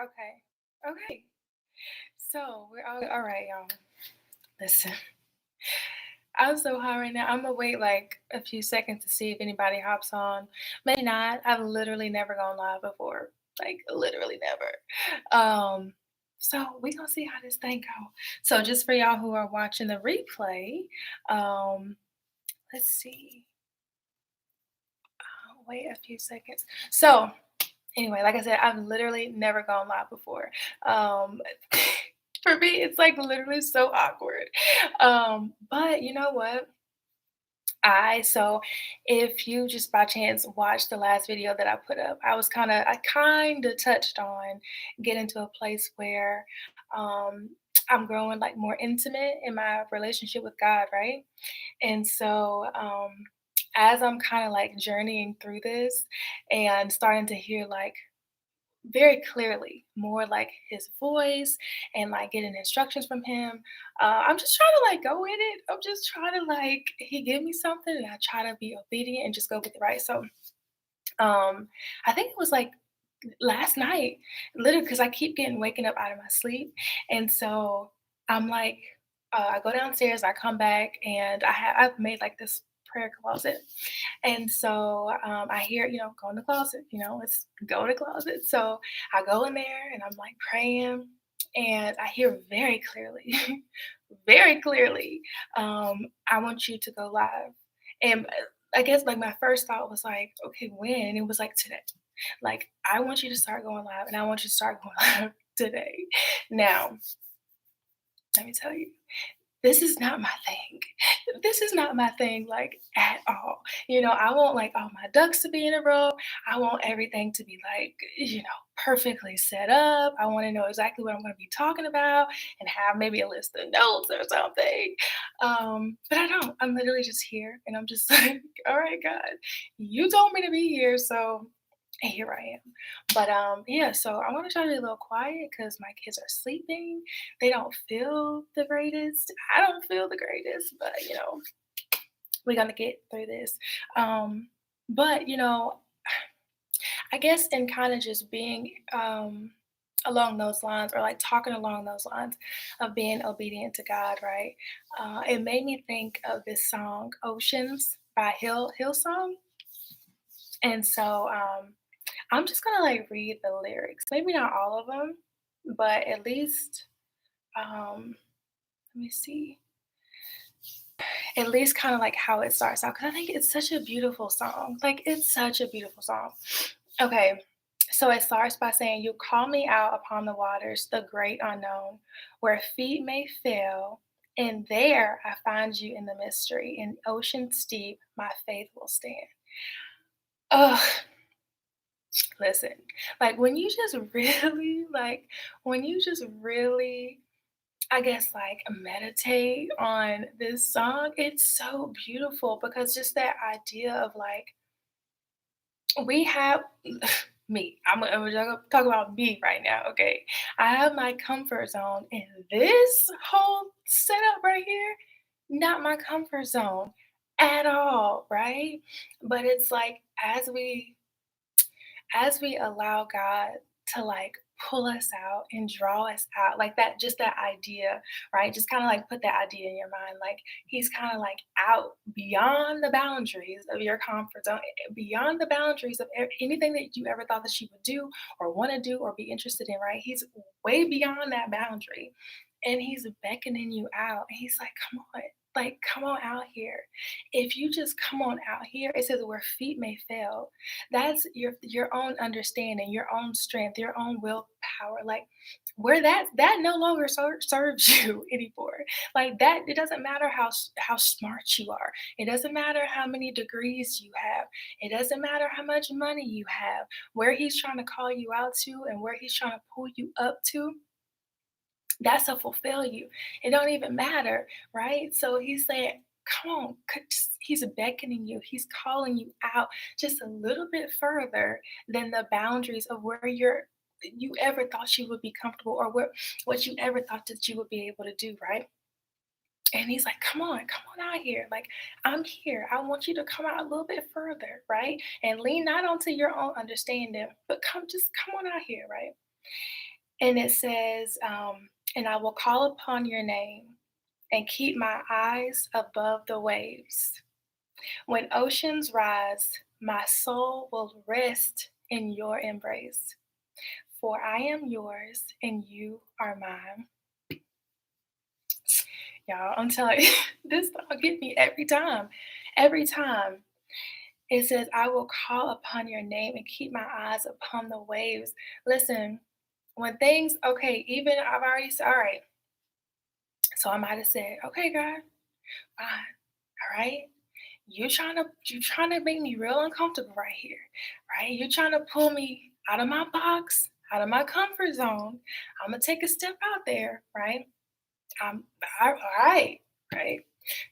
Okay. Okay. So we're all right, y'all. Listen, I'm so hot right now. I'm gonna wait like a few seconds to see if anybody hops on. Maybe not. I've literally never gone live before. Like literally never. So we gonna see how this thing go. So just for y'all who are watching the replay, um, let's see. Wait a few seconds. So anyway, like I said, I've literally never gone live before. Um, for me, it's like literally so awkward. But you know what? So if you just by chance watched the last video that I put up, I kind of touched on getting to a place where um, I'm growing like more intimate in my relationship with God, right? And so, as I'm kind of like journeying through this and starting to hear like very clearly more like his voice and like getting instructions from him, I'm just trying to like go with it. I'm just trying to like, he give me something and I try to be obedient and just go with it, right? So, I think it was like last night, literally, because I keep getting waking up out of my sleep. And so I'm like, I go downstairs, I come back, and I've made like this prayer closet. And so I hear, go in the closet, let's go in the closet. So I go in there and I'm like praying, and I hear very clearly, very clearly, I want you to go live. And I guess like my first thought was like, okay, when? And it was like today. Like, I want you to start going live and I want you to start going live today. Now, let me tell you, this is not my thing. This is not my thing, like at all. I want like all my ducks to be in a row. I want everything to be like, perfectly set up. I want to know exactly what I'm going to be talking about and have maybe a list of notes or something. But I don't. I'm literally just here and I'm just like, all right, God, you told me to be here. So here I am. But yeah, so I want to try to be a little quiet because my kids are sleeping. They don't feel the greatest. I don't feel the greatest, but we're gonna get through this. But I guess in kind of just being along those lines or like talking along those lines of being obedient to God, right? It made me think of this song Oceans by Hillsong. And so I'm just gonna like read the lyrics. Maybe not all of them, but at least let me see. At least kind of like how it starts out because I think it's such a beautiful song. Like it's such a beautiful song. Okay. So it starts by saying, "You call me out upon the waters, the great unknown, where feet may fail. And there I find you in the mystery. In oceans deep, my faith will stand." Oh, listen, like when you just really, like, when you just really, I guess, like meditate on this song, it's so beautiful because just that idea of like, we have me. I'm gonna talk about me right now, okay? I have my comfort zone, and this whole setup right here, not my comfort zone at all, right? But it's like as we allow God to like pull us out and draw us out, like that, just that idea, right? Just kind of like put that idea in your mind. Like he's kind of like out beyond the boundaries of your comfort zone, beyond the boundaries of anything that you ever thought that you would do or want to do or be interested in, right? He's way beyond that boundary and he's beckoning you out. And he's like, come on out here. If you just come on out here, it says where feet may fail, that's your own understanding, your own strength, your own willpower. Like where that no longer serves you anymore. Like that, it doesn't matter how smart you are. It doesn't matter how many degrees you have. It doesn't matter how much money you have. Where he's trying to call you out to and where he's trying to pull you up to, that's to fulfill you. It don't even matter, right? So he's saying, come on, he's beckoning you, he's calling you out just a little bit further than the boundaries of where you ever thought you would be comfortable or what you ever thought that you would be able to do, right? And he's like, come on out here. Like, I'm here. I want you to come out a little bit further, right? And lean not onto your own understanding, but just come on out here, right? And it says, and I will call upon your name and keep my eyes above the waves. When oceans rise, my soul will rest in your embrace. For I am yours and you are mine. Y'all, I'm telling you, this song get me every time. Every time. It says, I will call upon your name and keep my eyes upon the waves. Listen, when things, okay, even I've already said, all right. So I might have said, okay, God, fine. All right. You trying to make me real uncomfortable right here, right? You're trying to pull me out of my box, out of my comfort zone. I'm gonna take a step out there, right? I'm all right, right?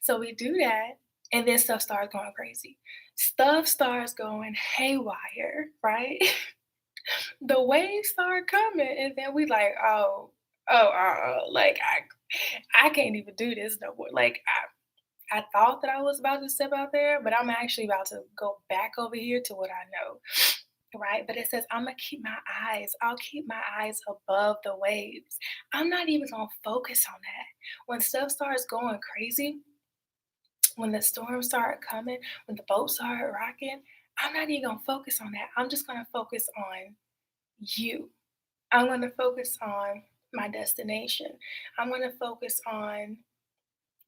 So we do that, and then stuff starts going crazy. Stuff starts going haywire, right? The waves start coming, and then we like, like I can't even do this no more. Like I thought that I was about to step out there, but I'm actually about to go back over here to what I know. Right? But it says, I'm gonna keep my eyes, I'll keep my eyes above the waves. I'm not even gonna focus on that. When stuff starts going crazy, when the storms start coming, when the boat start rocking, I'm not even gonna focus on that. I'm just gonna focus on you. I'm gonna focus on my destination. I'm gonna focus on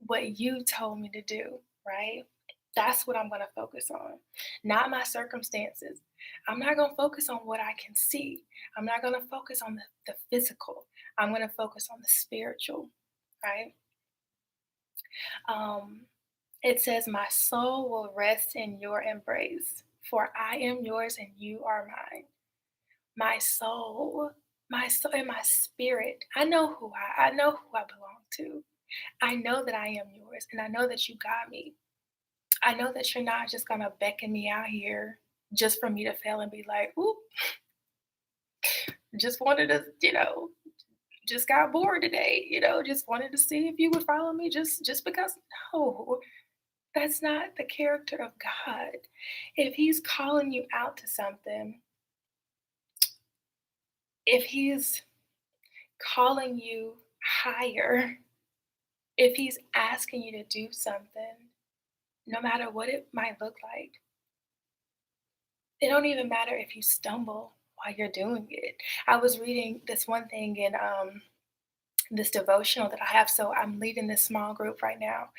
what you told me to do, right? That's what I'm going to focus on, not my circumstances. I'm not going to focus on what I can see. I'm not going to focus on the physical. I'm going to focus on the spiritual, right? Um, it says, my soul will rest in your embrace, for I am yours and you are mine. My soul, and my spirit. I know who I belong to. I know that I am yours, and I know that you got me. I know that you're not just gonna beckon me out here just for me to fail and be like, "Ooh, just wanted to, just got bored today, just wanted to see if you would follow me just because." No, that's not the character of God. If He's calling you out to something, if He's calling you higher, if He's asking you to do something, no matter what it might look like, it don't even matter if you stumble while you're doing it. I was reading this one thing in this devotional that I have. So I'm leading this small group right now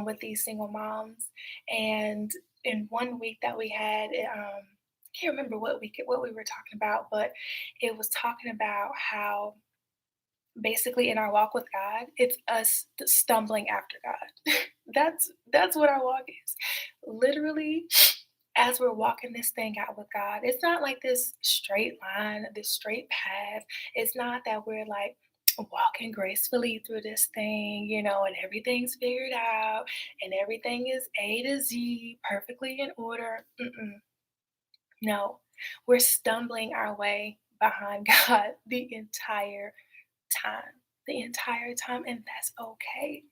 with these single moms. And in one week that we had, I can't remember what we were talking about, but it was talking about how basically in our walk with God, it's us stumbling after God. That's what our walk is. Literally, as we're walking this thing out with God, it's not like this straight line, this straight path. It's not that we're like walking gracefully through this thing, and everything's figured out and everything is A to Z perfectly in order. Mm-mm. No, we're stumbling our way behind God the entire time. The entire time, and that's okay.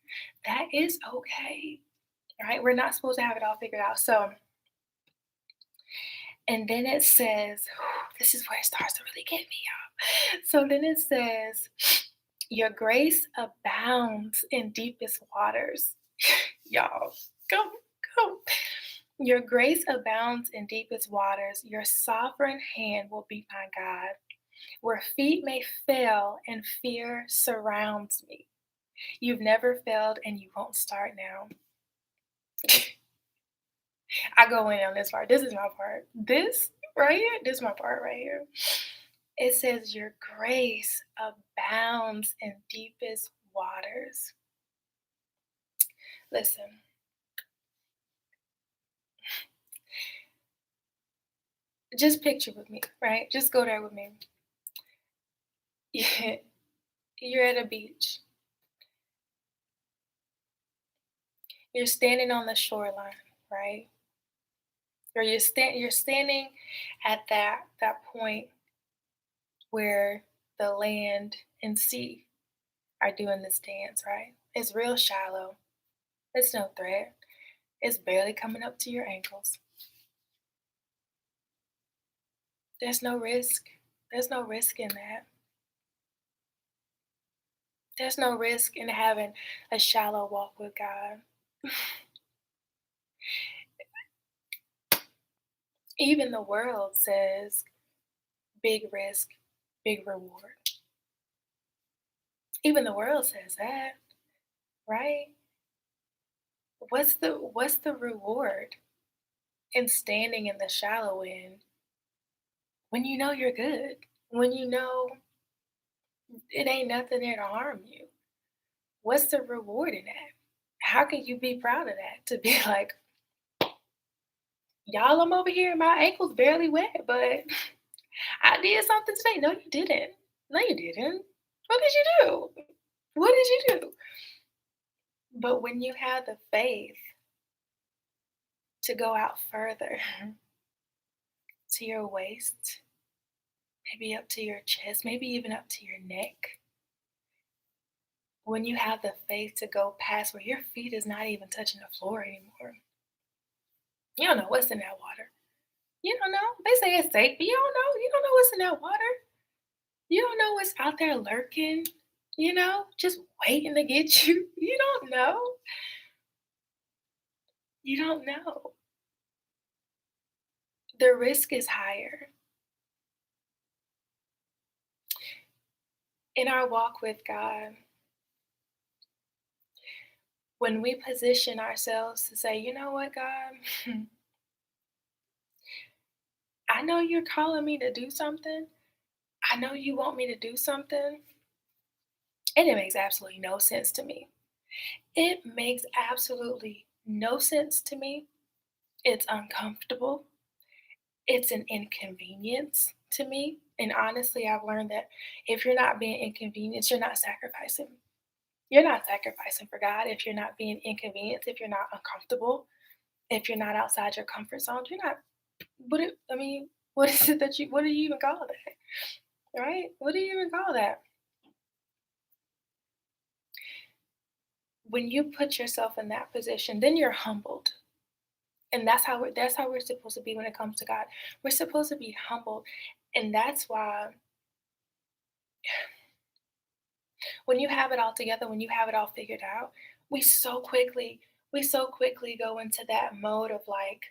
That is okay, right? We're not supposed to have it all figured out. So, and then it says, this is where it starts to really get me, y'all. So then it says, your grace abounds in deepest waters. Y'all, go. Your grace abounds in deepest waters. Your sovereign hand will be my God. Where feet may fail and fear surrounds me. You've never failed and you won't start now. I go in on this part. This is my part. This right here, this is my part right here. It says, your grace abounds in deepest waters. Listen, just picture with me, right? Just go there with me. You're at a beach. You're standing on the shoreline, right? Or you're standing at that point where the land and sea are doing this dance, right? It's real shallow. It's no threat. It's barely coming up to your ankles. There's no risk. There's no risk in that. There's no risk in having a shallow walk with God. Even the world says big risk, big reward. Even the world says that, right? What's the reward in standing in the shallow end when you know you're good? When you know it ain't nothing there to harm you? What's the reward in that? How can you be proud of that? To be like, y'all, I'm over here, my ankle's barely wet, but I did something today. No, you didn't. No, you didn't. What did you do? What did you do? But when you have the faith to go out further to your waist, maybe up to your chest, maybe even up to your neck, when you have the faith to go past where your feet is not even touching the floor anymore, you don't know what's in that water. You don't know. They say it's safe, but you don't know. You don't know what's in that water. You don't know what's out there lurking, just waiting to get you. You don't know. You don't know. The risk is higher. In our walk with God, when we position ourselves to say, you know what, God, I know you're calling me to do something. I know you want me to do something. And it makes absolutely no sense to me. It makes absolutely no sense to me. It's uncomfortable. It's an inconvenience to me. And honestly, I've learned that if you're not being inconvenienced, you're not sacrificing. You're not sacrificing for God if you're not being inconvenienced, if you're not uncomfortable, if you're not outside your comfort zone. You're not, I mean, what is it that what do you even call that? Right? What do you even call that? When you put yourself in that position, then you're humbled. And that's how we're supposed to be when it comes to God. We're supposed to be humbled. And that's why when you have it all together, when you have it all figured out, we so quickly, we so quickly go into that mode of like,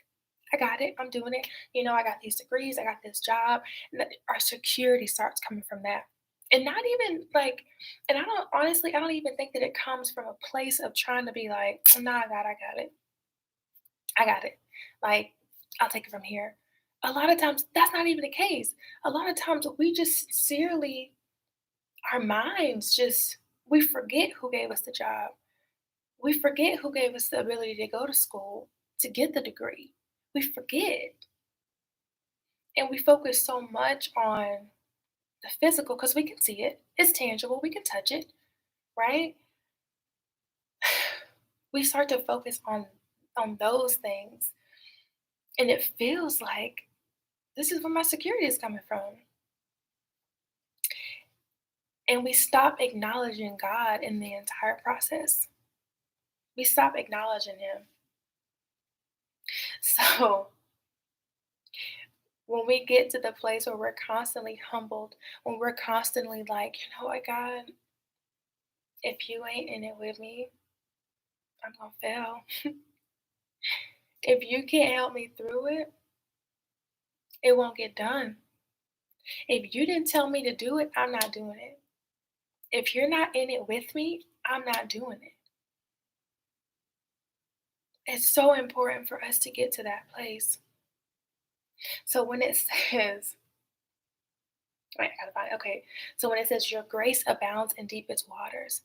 I got it, I'm doing it. I got these degrees, I got this job. And our security starts coming from that. And not even like, and I don't even think that it comes from a place of trying to be like, nah, God, I got it. I got it. Like, I'll take it from here. A lot of times, that's not even the case. A lot of times, we just sincerely, our minds just, we forget who gave us the job. We forget who gave us the ability to go to school to get the degree. We forget. And we focus so much on the physical because we can see it. It's tangible. We can touch it, right? We start to focus on those things. And it feels like this is where my security is coming from. And we stop acknowledging God in the entire process. We stop acknowledging Him. So when we get to the place where we're constantly humbled, when we're constantly like, you know what, God, if you ain't in it with me, I'm going to fail. If you can't help me through it, it won't get done. If you didn't tell me to do it, I'm not doing it. If you're not in it with me, I'm not doing it. It's so important for us to get to that place. So when it says, wait, I gotta find it. Okay. So when it says your grace abounds in deepest waters,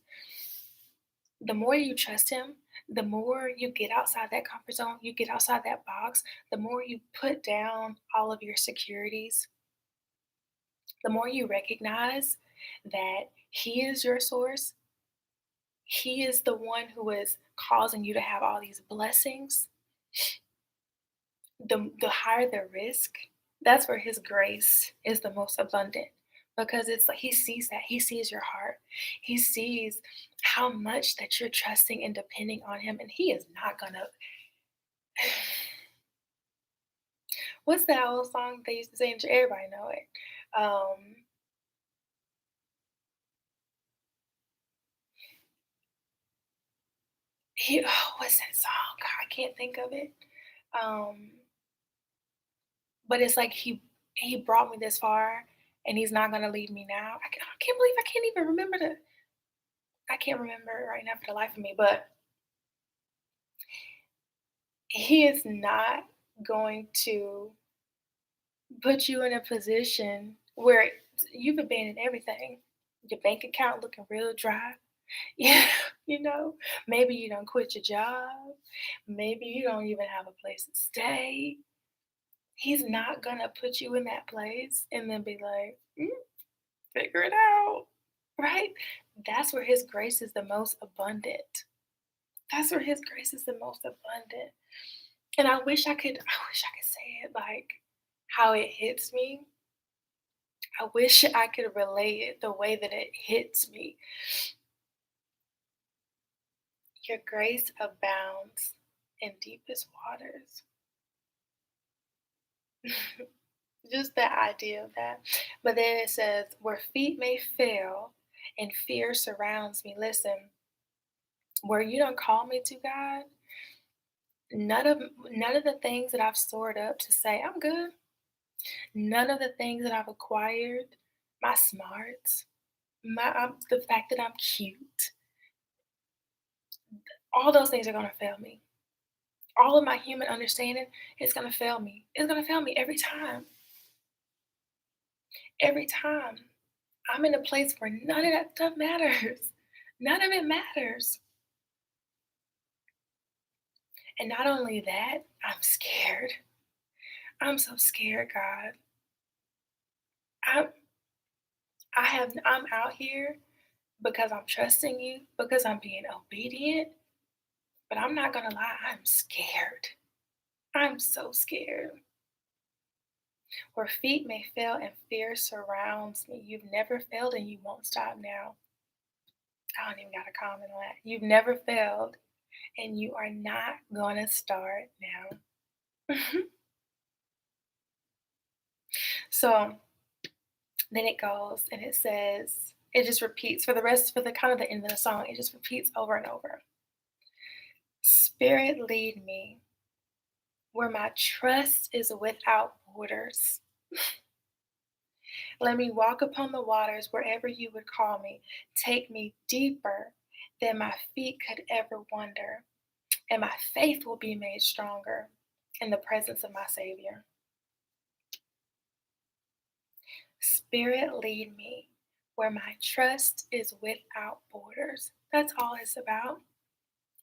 the more you trust him, the more you get outside that comfort zone, you get outside that box, the more you put down all of your securities, the more you recognize that he is your source. He is the one who is causing you to have all these blessings. The higher the risk, that's where his grace is the most abundant because it's like he sees that. He sees your heart. He sees how much that you're trusting and depending on him, and he is not gonna. What's that old song they used to say? Everybody know it. what's that song? God, I can't think of it. Um, but it's like he brought me this far, and he's not gonna leave me now. I can't believe I can't even remember the I can't remember it right now for the life of me, but he is not going to put you in a position where you've abandoned everything. Your bank account looking real dry. Yeah, maybe you don't quit your job. Maybe you don't even have a place to stay. He's not gonna put you in that place and then be like, figure it out, right? That's where his grace is the most abundant. That's where his grace is the most abundant. And I wish I could say it like how it hits me. I wish I could relate it the way that it hits me. Your grace abounds in deepest waters. Just the idea of that. But then it says, where feet may fail and fear surrounds me. Listen, where you don't call me to, God, none of the things that I've stored up to say I'm good, none of the things that I've acquired, my smarts, the fact that I'm cute, all those things are gonna fail me. All of my human understanding is gonna fail me. It's gonna fail me every time. Every time. I'm in a place where none of that stuff matters. None of it matters. And not only that, I'm scared. I'm so scared, God. I'm I'm out here because I'm trusting you, because I'm being obedient, but I'm not gonna lie, I'm scared. I'm so scared. Where feet may fail and fear surrounds me. You've never failed and you won't stop now. I don't even got to comment on that. You've never failed and you are not gonna start now. So then it goes and it says, it just repeats for the kind of the end of the song, it just repeats over and over. Spirit, lead me where my trust is without borders. Let me walk upon the waters wherever you would call me. Take me deeper than my feet could ever wander, and my faith will be made stronger in the presence of my Savior. Spirit, lead me where my trust is without borders. That's all it's about.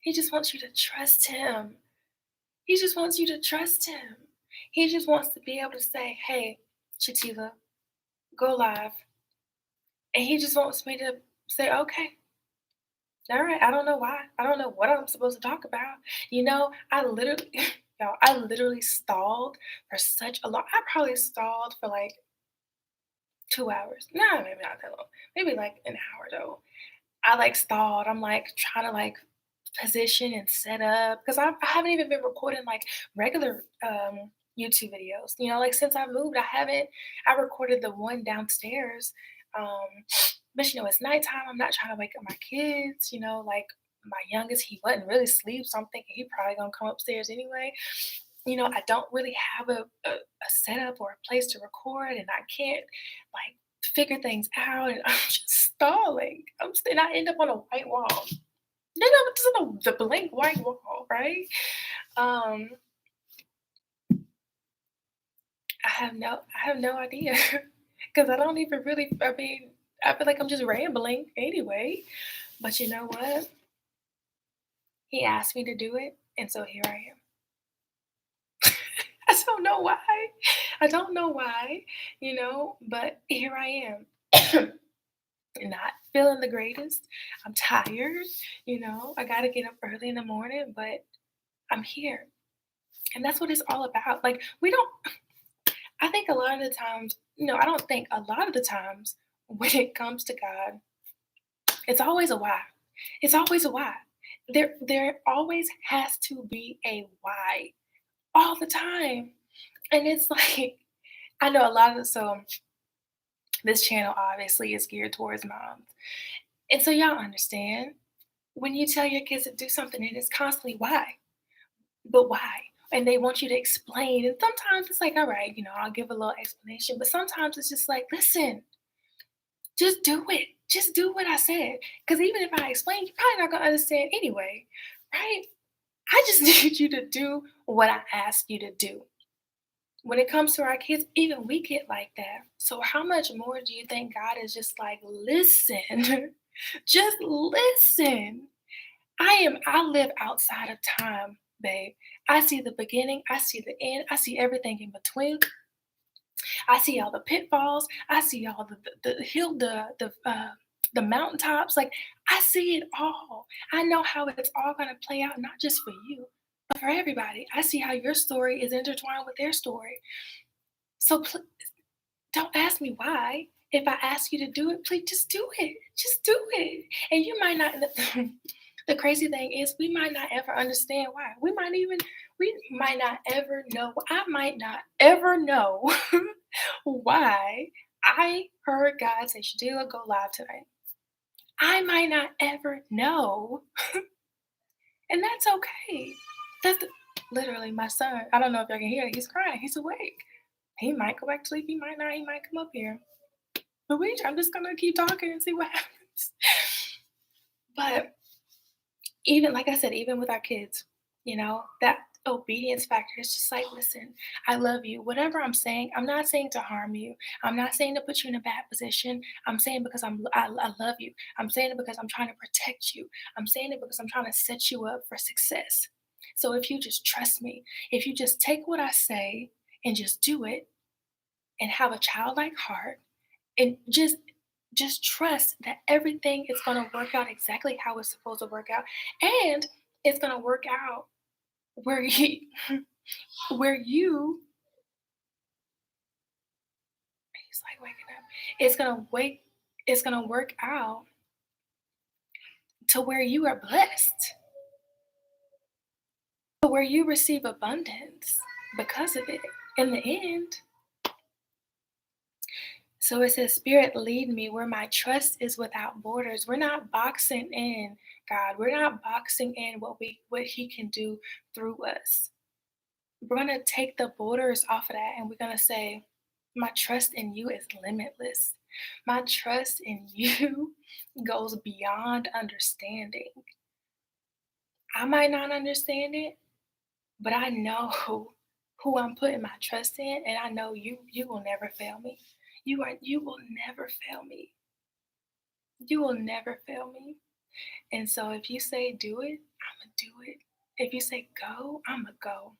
He just wants you to trust Him. He just wants you to trust Him. He just wants to be able to say, hey, Chatila, go live. And He just wants me to say, okay, all right. I don't know why. I don't know what I'm supposed to talk about. I literally, y'all, I literally stalled for such a long, I probably stalled for like 2 hours. No, maybe not that long. Maybe like an hour though. I like stalled. I'm like trying to like position and set up because I haven't even been recording like regular YouTube videos. Like since I moved, I recorded the one downstairs. Um, but it's nighttime. I'm not trying to wake up my kids, like my youngest, he wasn't really asleep, so I'm thinking he probably gonna come upstairs anyway. I don't really have a setup or a place to record, and I can't like figure things out, and I'm just stalling. And I end up on a white wall. Just on the blank white wall, right? Um, I have no idea because I don't even really. I mean, I feel like I'm just rambling anyway. But you know what? He asked me to do it, and so here I am. I don't know why. I don't know why, but here I am. Not feeling the greatest. I'm tired, I gotta get up early in the morning, but I'm here. And that's what it's all about. Like, I think a lot of the times, I don't think a lot of the times when it comes to God, it's always a why. It's always a why. There always has to be a why all the time. And it's like, I know a lot of so this channel obviously is geared towards moms. And so y'all understand. when you tell your kids to do something and it's constantly why, but why? And they want you to explain. And sometimes it's like, all right, I'll give a little explanation. But sometimes it's just like, listen, just do it. Just do what I said. Because even if I explain, you're probably not going to understand anyway, right? I just need you to do what I ask you to do. When it comes to our kids, even we get like that. So, how much more do you think God is just like, listen, just listen? I live outside of time, babe. I see the beginning, I see the end, I see everything in between. I see all the pitfalls, I see all the hill, the mountaintops. Like I see it all. I know how it's all gonna play out, not just for you, but for everybody. I see how your story is intertwined with their story. So don't ask me why. If I ask you to do it, please just do it. Just do it. And you might not. The crazy thing is, we might not ever understand why. We might not ever know. I might not ever know why I heard God say, Shadila, go live tonight. I might not ever know. And that's okay. Literally my son. I don't know if y'all can hear it. He's crying. He's awake. He might go back to sleep. He might not. He might come up here. But I'm just gonna keep talking and see what happens. But even like I said, even with our kids, that obedience factor is just like, listen, I love you. Whatever I'm saying, I'm not saying to harm you. I'm not saying to put you in a bad position. I'm saying because I love you. I'm saying it because I'm trying to protect you. I'm saying it because I'm trying to set you up for success. So if you just trust me, if you just take what I say and just do it and have a childlike heart and just trust that everything is going to work out exactly how it's supposed to work out, and it's going to work out where you where you he's like waking up, it's going to work out to where you are blessed, to where you receive abundance because of it in the end. So it says, Spirit, lead me where my trust is without borders. We're not boxing in God. We're not boxing in what He can do through us. We're gonna take the borders off of that and we're gonna say, my trust in you is limitless. My trust in you goes beyond understanding. I might not understand it, but I know who I'm putting my trust in, and I know you will never fail me. You will never fail me. You will never fail me. And so if you say do it, I'ma do it. If you say go, I'ma go.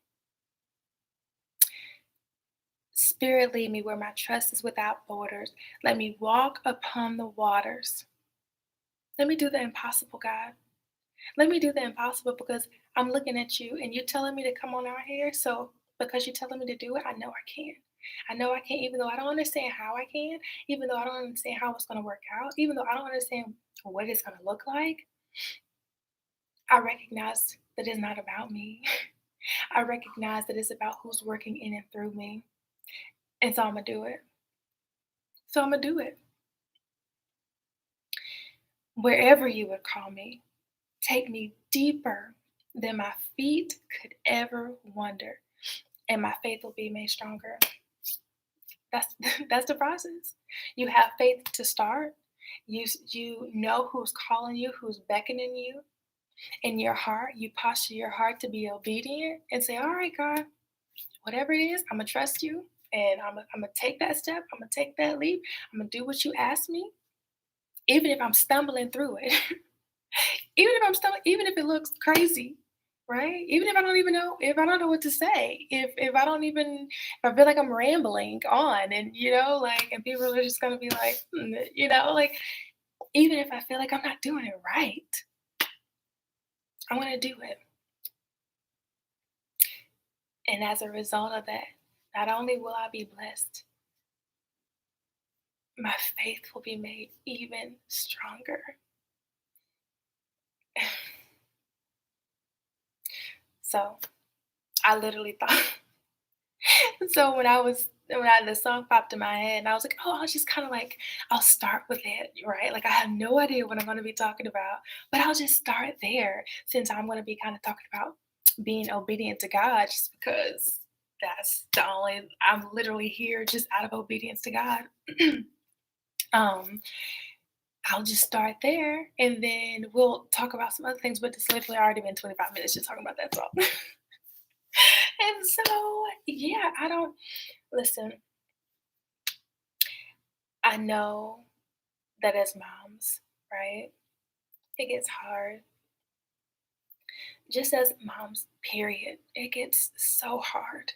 Spirit, lead me where my trust is without borders. Let me walk upon the waters. Let me do the impossible, God. Let me do the impossible because I'm looking at you and you're telling me to come on out here. So because you're telling me to do it, I know I can. I know I can, even though I don't understand how I can, even though I don't understand how it's going to work out, even though I don't understand what it's going to look like. I recognize that it's not about me. I recognize that it's about who's working in and through me. And so I'm going to do it. So I'm going to do it. Wherever you would call me, take me deeper than my feet could ever wander, and my faith will be made stronger. That's that's the process. You have faith to start. You know who's calling you, who's beckoning you in your heart. You posture your heart to be obedient and say, "All right, God, whatever it is, I'm gonna trust you, and I'm gonna take that step. I'm gonna take that leap. I'm gonna do what you asked me, even if I'm stumbling through it." Even if it looks crazy, right? Even if I don't even know, if I don't know what to say, if I don't even, if I feel like I'm rambling on, and like, and people are just gonna be like, like, even if I feel like I'm not doing it right, I'm gonna do it. And as a result of that, not only will I be blessed, my faith will be made even stronger. So I literally thought So when the song popped in my head and I was like, "Oh, I'll just kinda like I'll start with it," right? Like, I have no idea what I'm gonna be talking about, but I'll just start there since I'm gonna be kinda talking about being obedient to God just because that's the only I'm literally here just out of obedience to God. Um, I'll just start there, and then we'll talk about some other things, but it's literally already been 25 minutes just talking about that song. And so, yeah, I don't listen, I know that as moms, right, it gets hard. Just as moms, period, it gets so hard.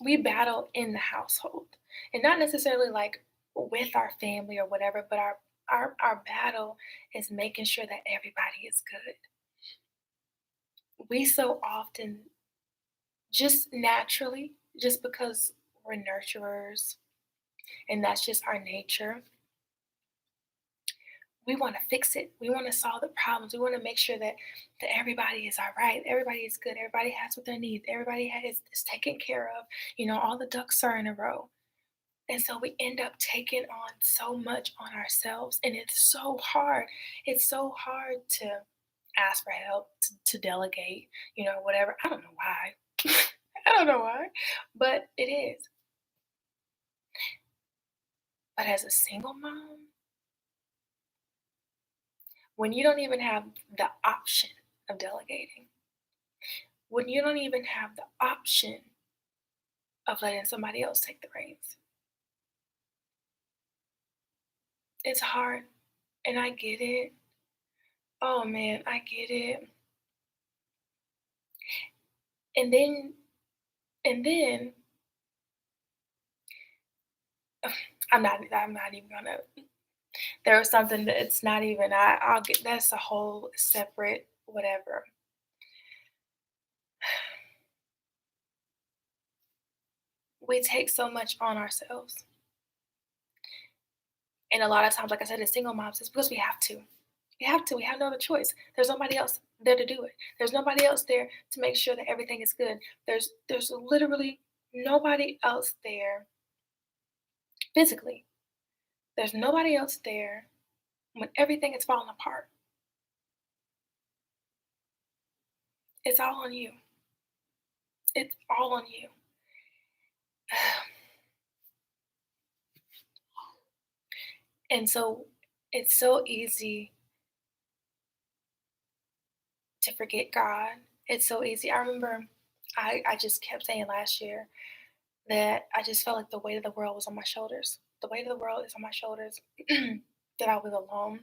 We battle in the household, and not necessarily like with our family or whatever, but our battle is making sure that everybody is good. We so often just naturally, just because we're nurturers and that's just our nature, we want to fix it. We want to solve the problems. We want to make sure that everybody is all right. Everybody is good. Everybody has what they need. Everybody is taken care of. All the ducks are in a row. And so we end up taking on so much on ourselves. And it's so hard. It's so hard to ask for help, to delegate, whatever. I don't know why. I don't know why, but it is. But as a single mom, when you don't even have the option of delegating, when you don't even have the option of letting somebody else take the reins, it's hard. And I get it. Oh man, I get it. And then, and then, I'm not even gonna. There was something that it's not even. I'll get. That's a whole separate whatever. We take so much on ourselves, and a lot of times, like I said, as single moms, it's because we have to. We have to. We have no other choice. There's nobody else there to do it. There's nobody else there to make sure that everything is good. There's literally nobody else there physically. There's nobody else there when everything is falling apart. It's all on you. It's all on you. And so it's so easy to forget God. It's so easy. I remember I just kept saying last year that I just felt like the weight of the world was on my shoulders. The weight of the world is on my shoulders. That I was alone.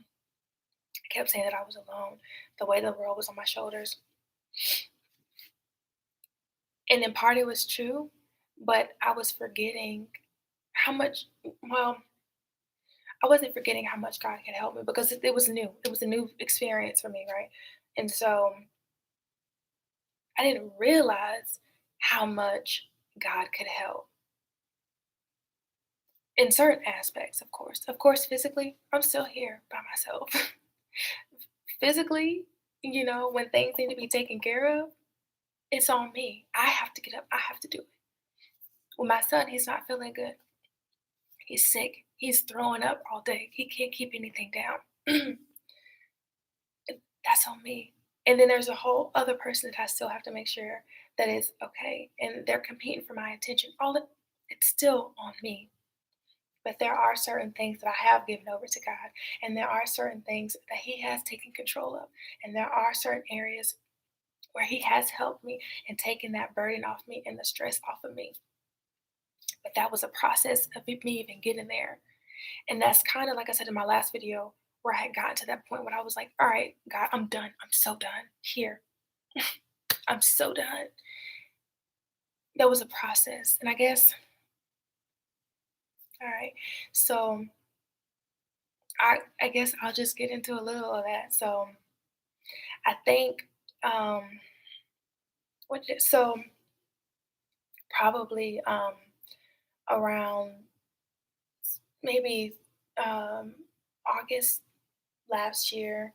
I kept saying that I was alone. The weight of the world was on my shoulders. And in part it was true, but I was forgetting how much, well, I wasn't forgetting how much God could help me because it was new. It was a new experience for me, right? And so I didn't realize how much God could help in certain aspects, of course. Of course, physically, I'm still here by myself. Physically, when things need to be taken care of, it's on me. I have to get up. I have to do it. With my son, he's not feeling good. He's sick. He's throwing up all day. He can't keep anything down. That's on me. And then there's a whole other person that I still have to make sure that is okay. And they're competing for my attention. It's still on me. But there are certain things that I have given over to God. And there are certain things that He has taken control of. And there are certain areas where He has helped me and taken that burden off me and the stress off of me. But that was a process of me even getting there. And that's kind of like I said in my last video, where I had gotten to that point when I was like, all right, God, I'm done. I'm so done. Here, I'm so done. That was a process. And I guess, all right. So I guess I'll just get into a little of that. So I think so probably around maybe um August last year,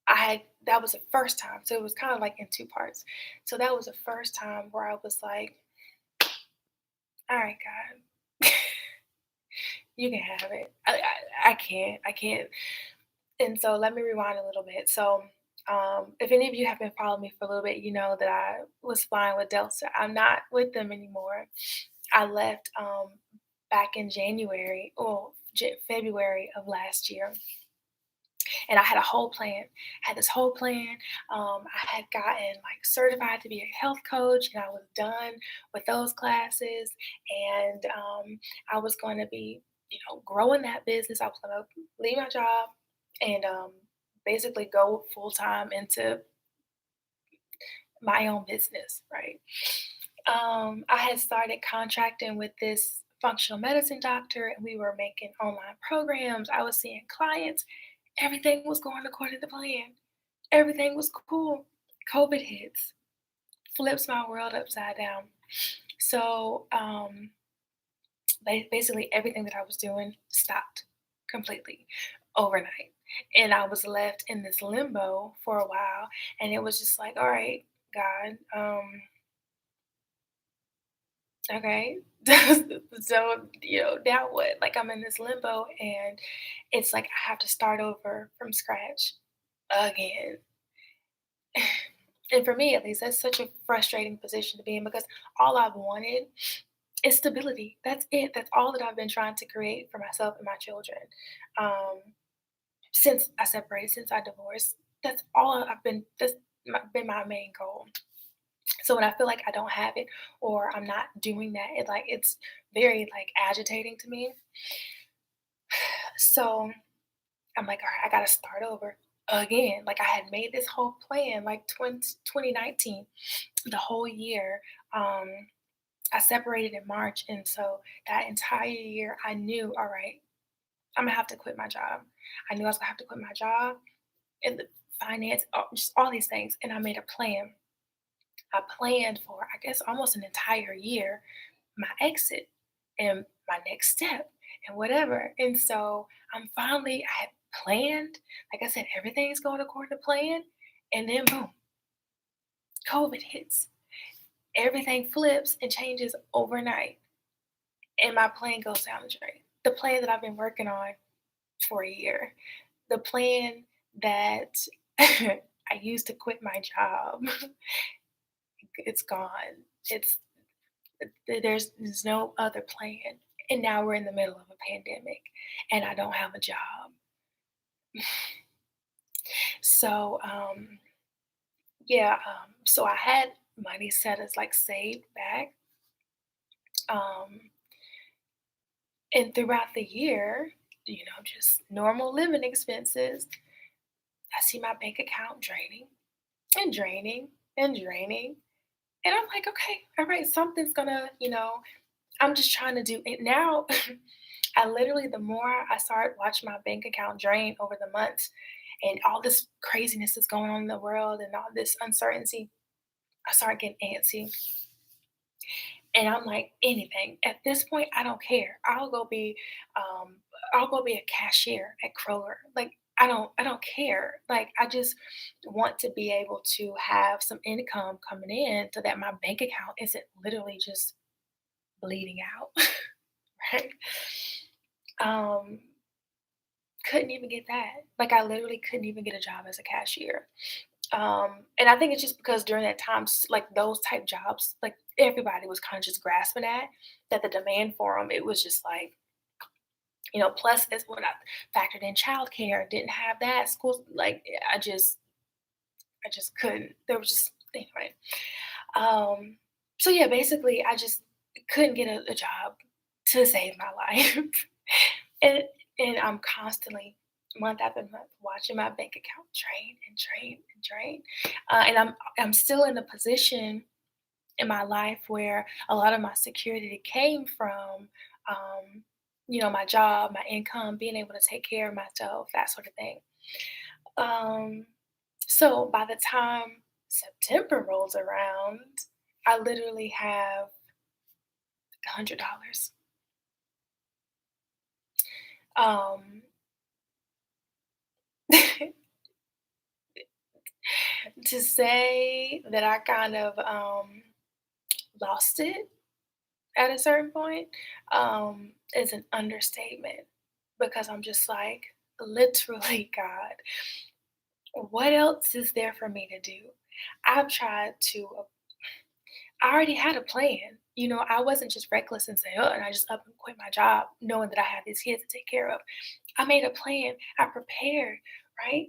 I had that was the first time, so it was kind of like in 2 parts. So that was the first time where I was like, "All right, God, you can have it. I can't." And so let me rewind a little bit. So, if any of you have been following me for a little bit, you know that I was flying with Delta. I'm not with them anymore. I left back in January or February of last year, and I had a whole plan. I had this whole plan. I had gotten like certified to be a health coach, and I was done with those classes. And I was going to be, growing that business. I was going to leave my job and basically go full time into my own business, right? I had started contracting with this functional medicine doctor, and we were making online programs. I was seeing clients. Everything was going according to plan. Everything was cool. COVID hits, flips my world upside down. So basically, everything that I was doing stopped completely overnight. And I was left in this limbo for a while. And it was just like, all right, God, okay. So, now what? Like, I'm in this limbo, and it's like I have to start over from scratch again. And for me, at least, that's such a frustrating position to be in because all I've wanted is stability. That's it. That's all that I've been trying to create for myself and my children. Um, since I separated, since I divorced, that's all I've been. Been my main goal. So when I feel like I don't have it or I'm not doing that, it's very like agitating to me. So I'm like, all right, I gotta start over again. Like I had made this whole plan like 2019, the whole year. Um, I separated in March, and so that entire year I knew, all right, I'm gonna have to quit my job. I knew I was gonna have to quit my job and the finance, just all these things, and I made a plan. I planned for, I guess, almost an entire year, my exit and my next step and whatever. And so I had planned, like I said, everything's going according to plan. And then boom, COVID hits. Everything flips and changes overnight. And my plan goes down the drain. The plan that I've been working on for a year, the plan that I used to quit my job, it's gone. It's there's no other plan. And now we're in the middle of a pandemic and I don't have a job. So yeah, so I had money set as like saved back. Um and throughout the year, just normal living expenses, I see my bank account draining and draining and draining. And I'm like, okay, all right, something's gonna, I'm just trying to do it now. I literally, the more I start watching my bank account drain over the months and all this craziness is going on in the world and all this uncertainty, I start getting antsy. And I'm like, anything. At this point, I don't care. Um, I'll go be a cashier at Kroger. Like, I don't care. Like, I just want to be able to have some income coming in so that my bank account isn't literally just bleeding out. Right? Um, couldn't even get that. Like, I literally couldn't even get a job as a cashier. And I think it's just because during that time, like those type jobs, like everybody was kind of just grasping at that the demand for them, it was just like, plus as when I factored in childcare, didn't have that school, like I just couldn't. There was just anyway. Um, so yeah, basically, I just couldn't get a job to save my life, and and I'm constantly month after month watching my bank account drain and drain and drain, and I'm still in a position in my life where a lot of my security came from, my job, my income, being able to take care of myself, that sort of thing. Um, so by the time September rolls around, I literally have $100. Um, To say that I kind of lost it at a certain point is an understatement because I'm just like, literally, God, what else is there for me to do? I've tried to, I already had a plan. I wasn't just reckless and say, oh, and I just up and quit my job knowing that I had these kids to take care of. I made a plan. I prepared, right?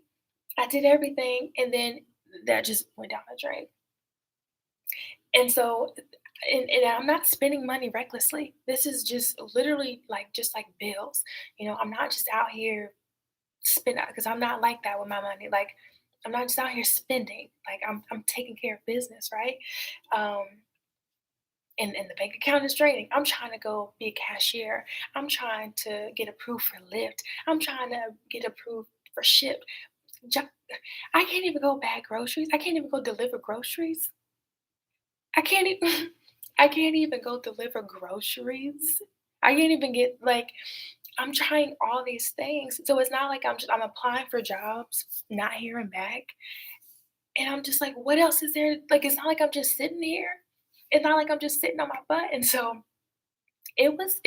I did everything, and then that just went down the drain. And so, and I'm not spending money recklessly. This is just literally like just like bills. I'm not just out here spending because I'm not like that with my money. Like I'm not just out here spending. Like I'm taking care of business, right? Um, and the bank account is draining. I'm trying to go be a cashier. I'm trying to get approved for Lyft. I'm trying to get approved for Ship. Jo- I can't even go bag groceries. I can't even go deliver groceries. I can't even I can't even go deliver groceries. I can't even get like I'm trying all these things. So it's not like I'm applying for jobs, not hearing back. And I'm just like, what else is there? Like it's not like I'm just sitting here. It's not like I'm just sitting on my butt. And so it was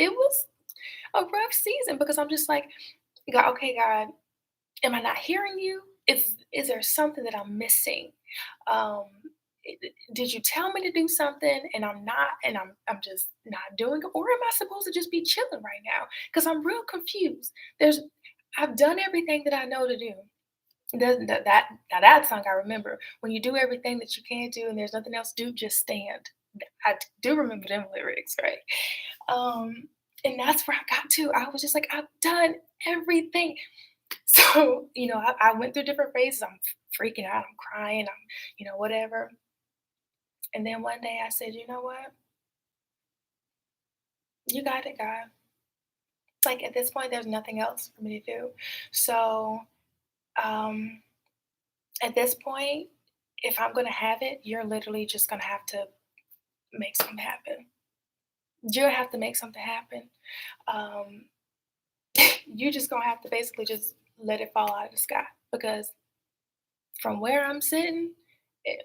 a rough season because I'm just like, God, okay, God, am I not hearing you? Is there something that I'm missing? Um, did you tell me to do something and I'm not, and I'm just not doing it, or am I supposed to just be chilling right now? Because I'm real confused. I've done everything that I know to do. That now that song I remember. When you do everything that you can do and there's nothing else to do, just stand. I do remember them lyrics, right? Um, and that's where I got to. I was just like, I've done everything. So, I went through different phases. I'm freaking out, I'm crying, whatever. And then one day I said, you know what? You got it, God. Like at this point, there's nothing else for me to do. So, um, at this point, if I'm gonna have it, you're literally just gonna have to make something happen. You're gonna have to make something happen. Um, you just gonna have to basically just let it fall out of the sky because from where I'm sitting, it,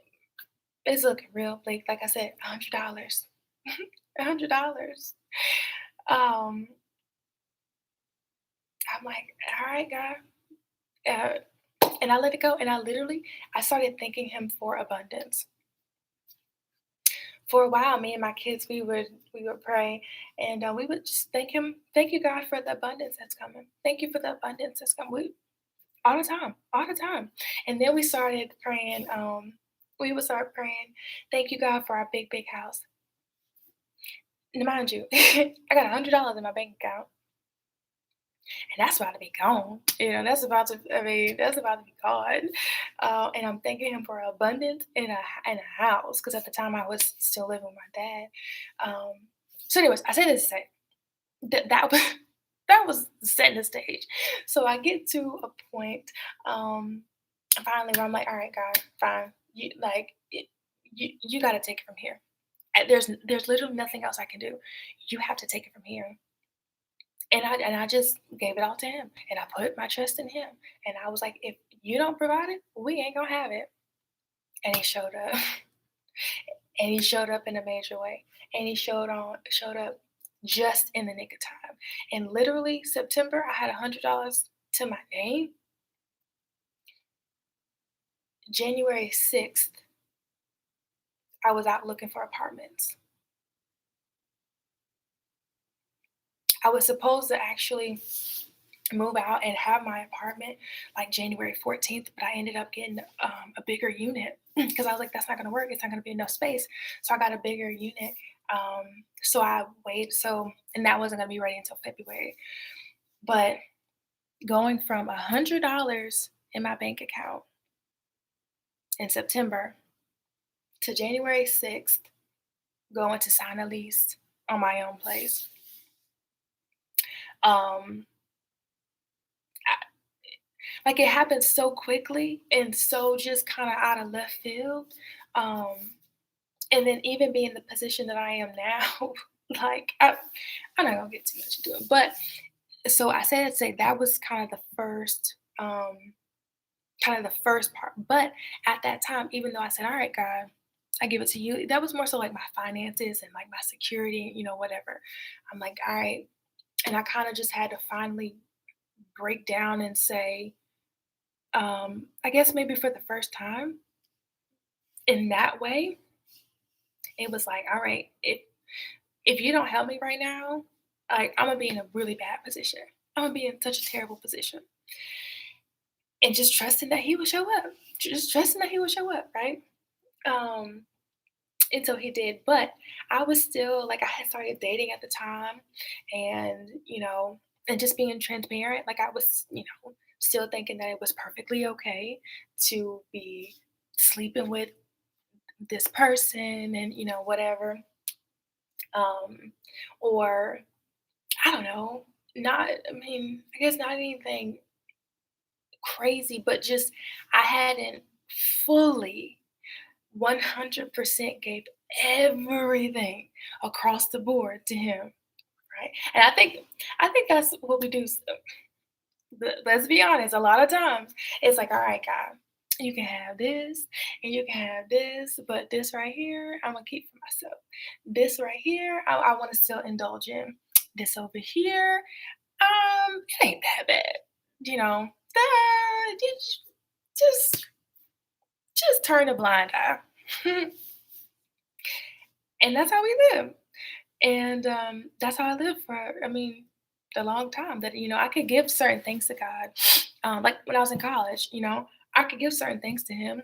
it's looking real bleak. Like I said, $100, $100. Um, I'm like, all right, God, and I let it go. And I started thanking Him for abundance. For a while, me and my kids, we would pray, and we would just thank Him. Thank you, God, for the abundance that's coming. Thank you for the abundance that's coming. All the time, all the time. And then we started praying. We would start praying. Thank you, God, for our big, big house. Now, mind you, I got $100 in my bank account, and that's about to be gone. That's about to. I mean, that's about to be gone. And I'm thanking Him for abundance in a house because at the time I was still living with my dad. So, anyways, I say this to say that was that was setting the stage. So I get to a point, finally, where I'm like, all right, God, fine. You got to take it from here. There's literally nothing else I can do. You have to take it from here. And I just gave it all to Him, and I put my trust in Him, and I was like, if you don't provide it, we ain't gonna have it. And He showed up, and He showed up in a major way, and He showed up just in the nick of time. And literally September, I had $100 to my name. January 6th, I was out looking for apartments. I was supposed to actually move out and have my apartment like January 14th, but I ended up getting a bigger unit because I was like, that's not going to work. It's not going to be enough space. So I got a bigger unit. So I waited. And that wasn't going to be ready until February. But going from $100 in my bank account in September to January 6th, going to sign a lease on my own place. Um, Like, it happened so quickly and so just kinda out of left field, um, and then even being the position that I am now, like, I'm not gonna get too much into it, but so I say that to say that was kind of the first, kind of the first part. But at that time, even though I said, "All right, God, I give it to you," that was more so like my finances and like my security, whatever. I'm like, "All right," and I kind of just had to finally break down and say, I guess maybe for the first time in that way, it was like, "All right, if you don't help me right now, like I'm gonna be in a really bad position. I'm gonna be in such a terrible position." And just trusting that he would show up. Just trusting that he would show up, right? Um, and so he did. But I was still like I had started dating at the time and and just being transparent, like I was, still thinking that it was perfectly okay to be sleeping with this person and whatever. Um, or I don't know, not I mean, I guess not anything crazy, but just I hadn't fully 100% gave everything across the board to him, right? And I think that's what we do. Let's be honest. A lot of times, it's like, all right, God, you can have this, and you can have this, but this right here, I'm gonna keep for myself. This right here, I want to still indulge in. This over here, it ain't that bad, you know. You just just turn a blind eye. And that's how we live. And that's how I lived for, I mean, a long time. That I could give certain things to God. Like when I was in college, I could give certain things to Him,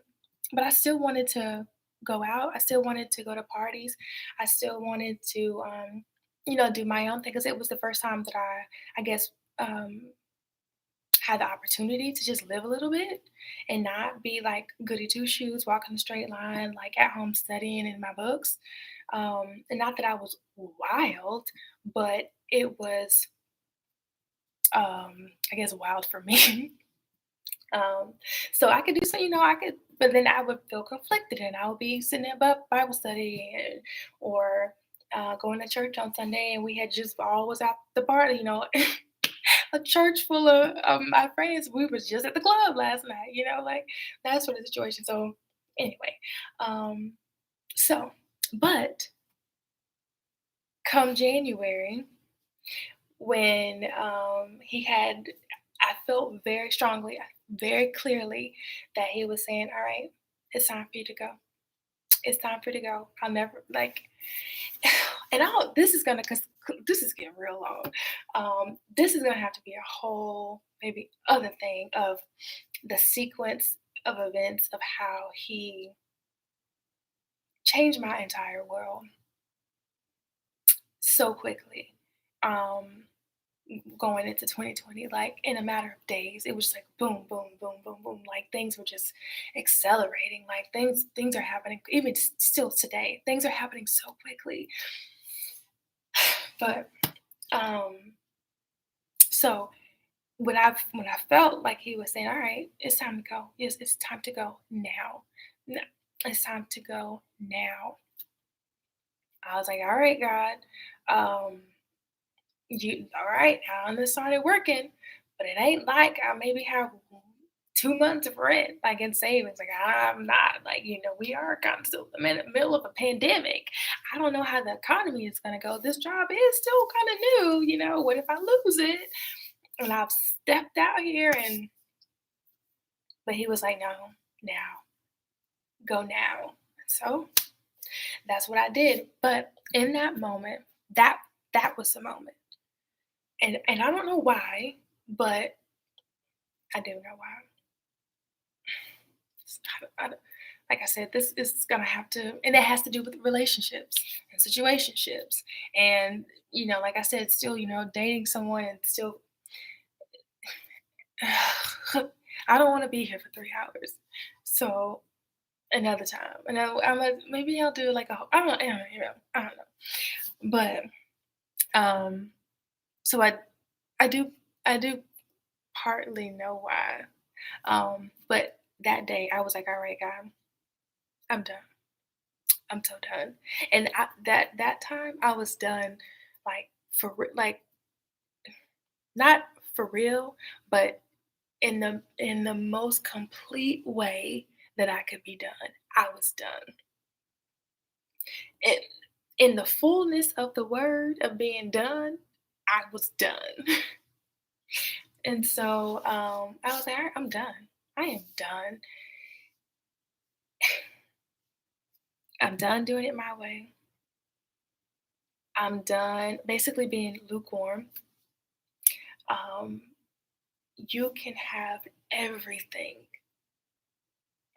but I still wanted to go out. I still wanted to go to parties. I still wanted to, do my own thing because it was the first time that I guess, um, had the opportunity to just live a little bit and not be like goody two shoes, walking a straight line, like at home studying in my books. And not that I was wild, but it was, I guess, wild for me. um, so I could do so, I could, but then I would feel conflicted and I would be sitting at Bible study or going to church on Sunday and we had just all was at the bar, a church full of my friends. We was just at the club last night, like that sort of situation. So anyway, um, so but come January, when he had, I felt very strongly, very clearly that he was saying, "All right, it's time for you to go. It's time for you to go. I'll never like." And this is gonna, cause this is getting real long. This is gonna have to be a whole maybe other thing of the sequence of events of how he changed my entire world so quickly. Um, Going into 2020, like in a matter of days, it was just like boom, boom, boom, boom, boom. Like things were just accelerating. Like things are happening even still today. Things are happening so quickly. But um, so when I felt like he was saying, "All right, it's time to go. Yes, it's time to go now. No, it's time to go now." I was like, "All right, God, um, you all right?" I done started working, but it ain't like I maybe have 2 months of rent like in savings. Like I'm not like we are kind of still in the middle of a pandemic. I don't know how the economy is gonna go. This job is still kind of new. What if I lose it? And I've stepped out here and but he was like, "No, now, go now." So that's what I did. But in that moment, that was the moment. And I don't know why, but I do know why. Like I said, this is gonna have to, and it has to do with relationships and situationships, and like I said, still, dating someone and still, I don't want to be here for 3 hours. So another time, and I'm like, maybe I'll do like I don't know, but um, so I do, I do partly know why, but that day I was like, all right, God, I'm done. I'm so done. And that time I was done, like like not for real, but in the most complete way that I could be done. I was done. In in the fullness of the word of being done, I was done. And so I was like, "All right, I'm done. I am done. I'm done doing it my way. I'm done basically being lukewarm. Um, you can have everything,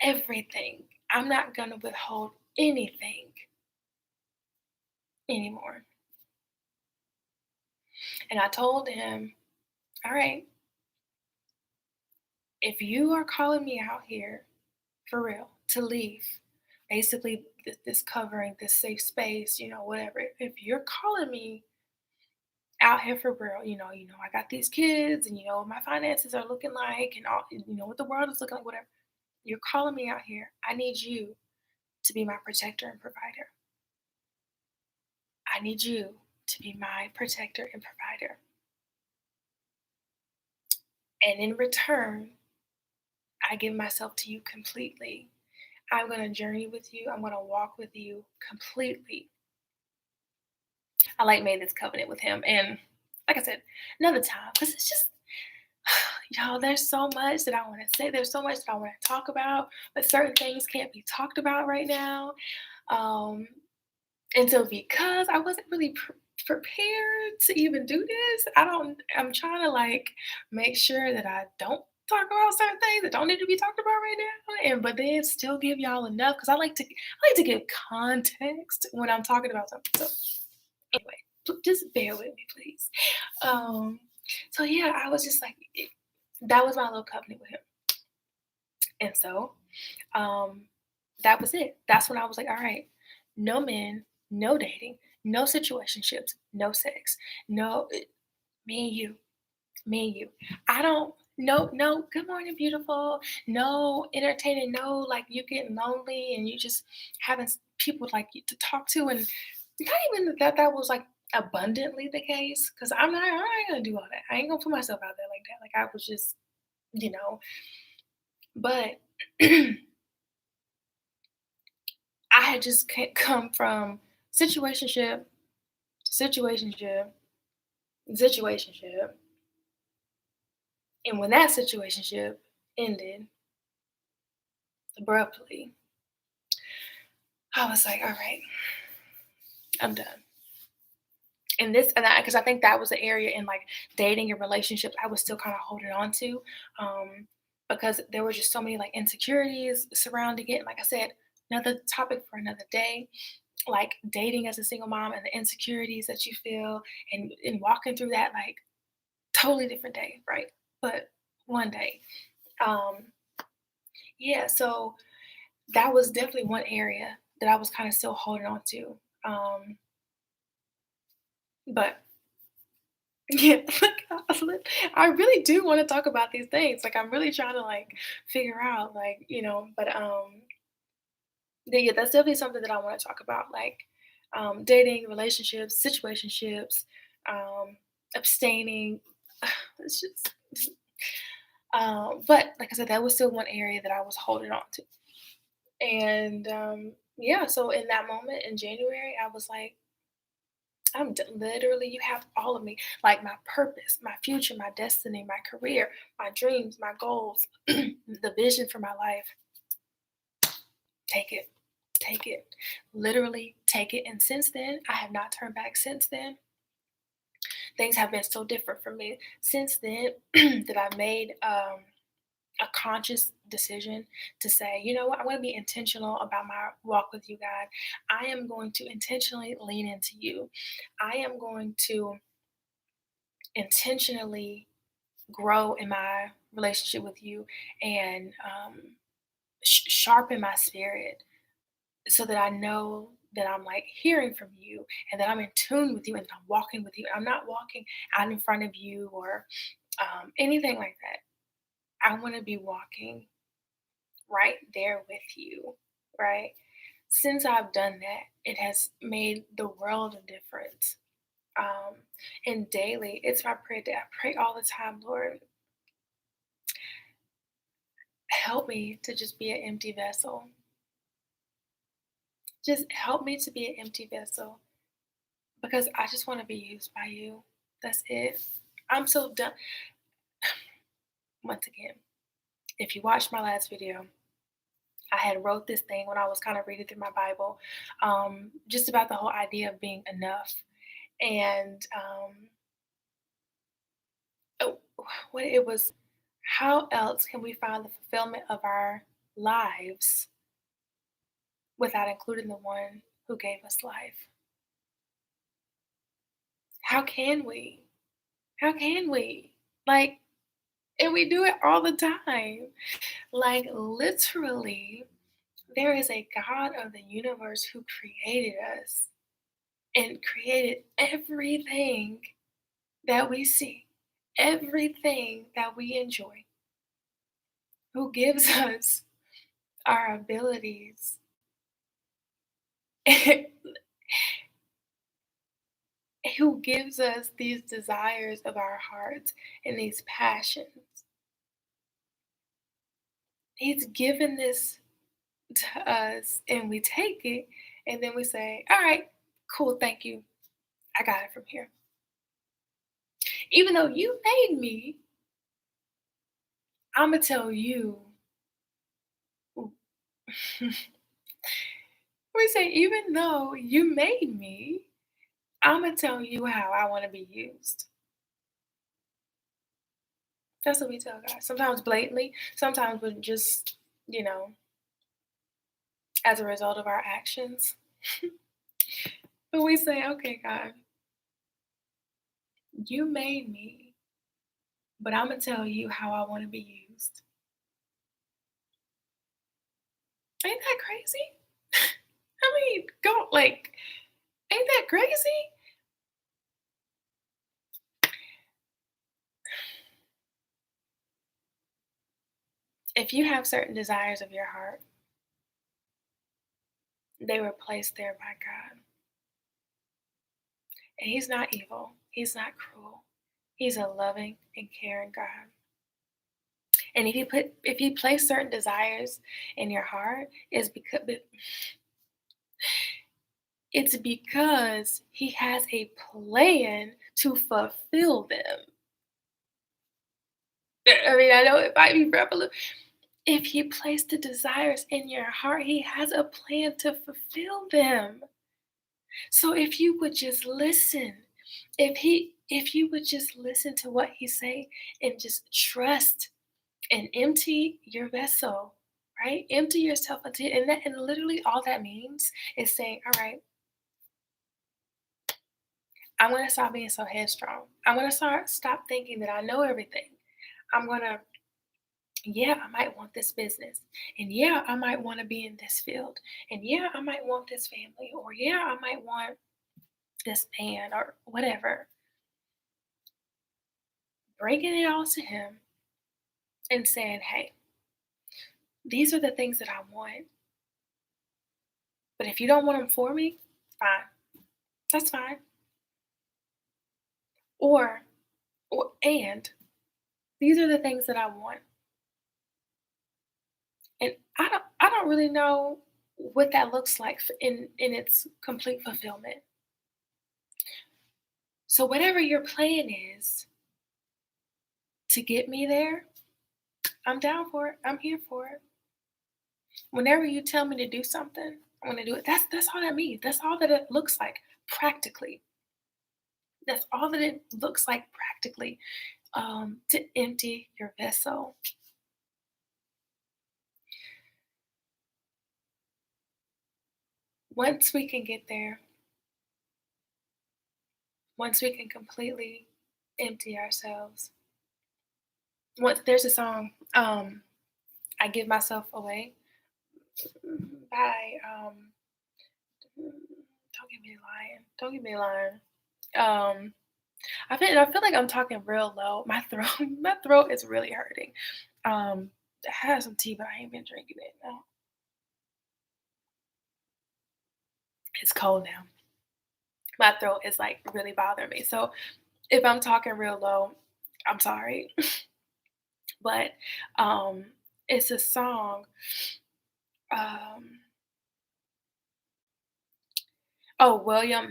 everything. I'm not going to withhold anything anymore." And I told him, "All right, if you are calling me out here for real to leave, basically this covering, this safe space, whatever, if you're calling me out here for real, I got these kids and what my finances are looking like and all, what the world is looking like, whatever. You're calling me out here. I need you to be my protector and provider. I need you to be my protector and provider. And in return, I give myself to you completely. I'm going to journey with you. I'm going to walk with you completely." I like made this covenant with him. And like I said, another time, because it's just, y'all, there's so much that I want to say. There's so much that I want to talk about, but certain things can't be talked about right now. Um, and so because I wasn't really prepared to even do this, I'm trying to like make sure that I don't talk about certain things that don't need to be talked about right now, and but then still give y'all enough because I like to give context when I'm talking about something. So anyway, just bear with me, please. Um, so yeah, I was just like, that was my little covenant with him, and so um, that was it. That's when I was like, all right, no men, no dating, no situationships, no sex, no me and you, me and you. I don't. No, no, good morning, beautiful. No entertaining, no, like you getting lonely and you just having people like you to talk to, and not even that was like abundantly the case, because I ain't gonna do all that. I ain't gonna put myself out there like that. Like I was just, you know, but I had just come from situationship, situationship, situationship, and when that situationship ended abruptly, I was like, "All right, I'm done." And this and that, because I think that was the area in like dating and relationships I was still kind of holding on to, because there were just so many like insecurities surrounding it. Like I said, another topic for another day. Like dating as a single mom and the insecurities that you feel, and walking through that, like totally different day, right? But one day, um, yeah. So that was definitely one area that I was kind of still holding on to. But yeah, I really do want to talk about these things. Like I'm really trying to like figure out like, but yeah, that's definitely something that I want to talk about. Like dating, relationships, situationships, um, abstaining. It's just but like I said, that was still one area that I was holding on to. And yeah, so in that moment in January, I was like, literally, you have all of me, like my purpose, my future, my destiny, my career, my dreams, my goals, the vision for my life. Take it, take it, literally take it. And since then, I have not turned back. Since then, things have been so different for me. Since then, that I made a conscious decision to say, you know what, I'm going to be intentional about my walk with you, God. I am going to intentionally lean into you. I am going to intentionally grow in my relationship with you and sharpen my spirit so that I know that I'm like hearing from you and that I'm in tune with you and that I'm walking with you. I'm not walking out in front of you or anything like that. I want to be walking right there with you, right? Since I've done that, it has made the world of difference. Um, and daily, it's my prayer that I pray all the time, Lord, help me to just be an empty vessel. Just help me to be an empty vessel because I just want to be used by you. That's it. I'm so done. Once again, if you watched my last video, I had wrote this thing when I was kind of reading through my Bible, just about the whole idea of being enough. And oh, what it was, how else can we find the fulfillment of our lives without including the one who gave us life? How can we? How can we? Like, and we do it all the time. Like, literally, there is a God of the universe who created us and created everything that we see, everything that we enjoy, who gives us our abilities, who gives us these desires of our hearts and these passions. He's given this to us and we take it and then we say, all right, cool, thank you. I got it from here. Even though you made me, I'm going to tell you. We say, even though you made me, I'm going to tell you how I want to be used. That's what we tell God. Sometimes blatantly, sometimes with just, you know, as a result of our actions. But we say, okay, God, you made me, but I'm going to tell you how I want to be used. Ain't that crazy? I mean, go like, ain't that crazy? If you have certain desires of your heart, they were placed there by God. And He's not evil, He's not cruel. He's a loving and caring God. And if you place certain desires in your heart, it's because He has a plan to fulfill them. I mean, I know it might be prevalent. If He placed the desires in your heart, He has a plan to fulfill them. So if you would just listen, if you would just listen to what He's saying and just trust and empty your vessel, right? Empty yourself and literally all that means is saying, all right, I'm gonna stop being so headstrong. I'm gonna stop thinking that I know everything. I'm gonna, yeah, I might want this business. And yeah, I might want to be in this field. And yeah, I might want this family. Or yeah, I might want this man or whatever. Bringing it all to Him and saying, hey, these are the things that I want. But if you don't want them for me, fine. That's fine. Or, and these are the things that I want. And I don't really know what that looks like in its complete fulfillment. So whatever your plan is to get me there, I'm down for it. I'm here for it. Whenever you tell me to do something, I'm gonna do it. That's all that means. That's all that it looks like practically. That's all that it looks like practically. To empty your vessel. Once we can get there, once we can completely empty ourselves. Once there's a song, I give myself away by don't get me lying. Don't get me lying. Um I feel like I'm talking real low. My throat my throat is really hurting. I had some tea, but I ain't been drinking it. No. It's cold now. My throat is like really bothering me. So if I'm talking real low, I'm sorry. But um It's a song. Um, oh, William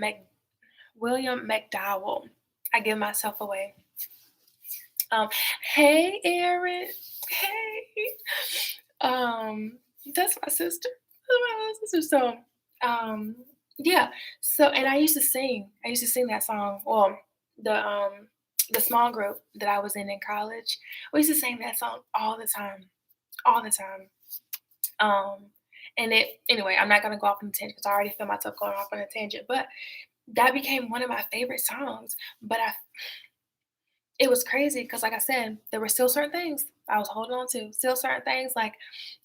McDowell. I give myself away. Um, hey, Erin. Hey. Um, that's my sister. That's my little sister. So, yeah. So, and I used to sing. I used to sing that song. Well, the small group that I was in college, we used to sing that song all the time. Um, and it anyway. I'm not gonna go off on a tangent because I already feel myself going off on a tangent. But that became one of my favorite songs. But I it was crazy because, like I said, there were still certain things I was holding on to. Still certain things like,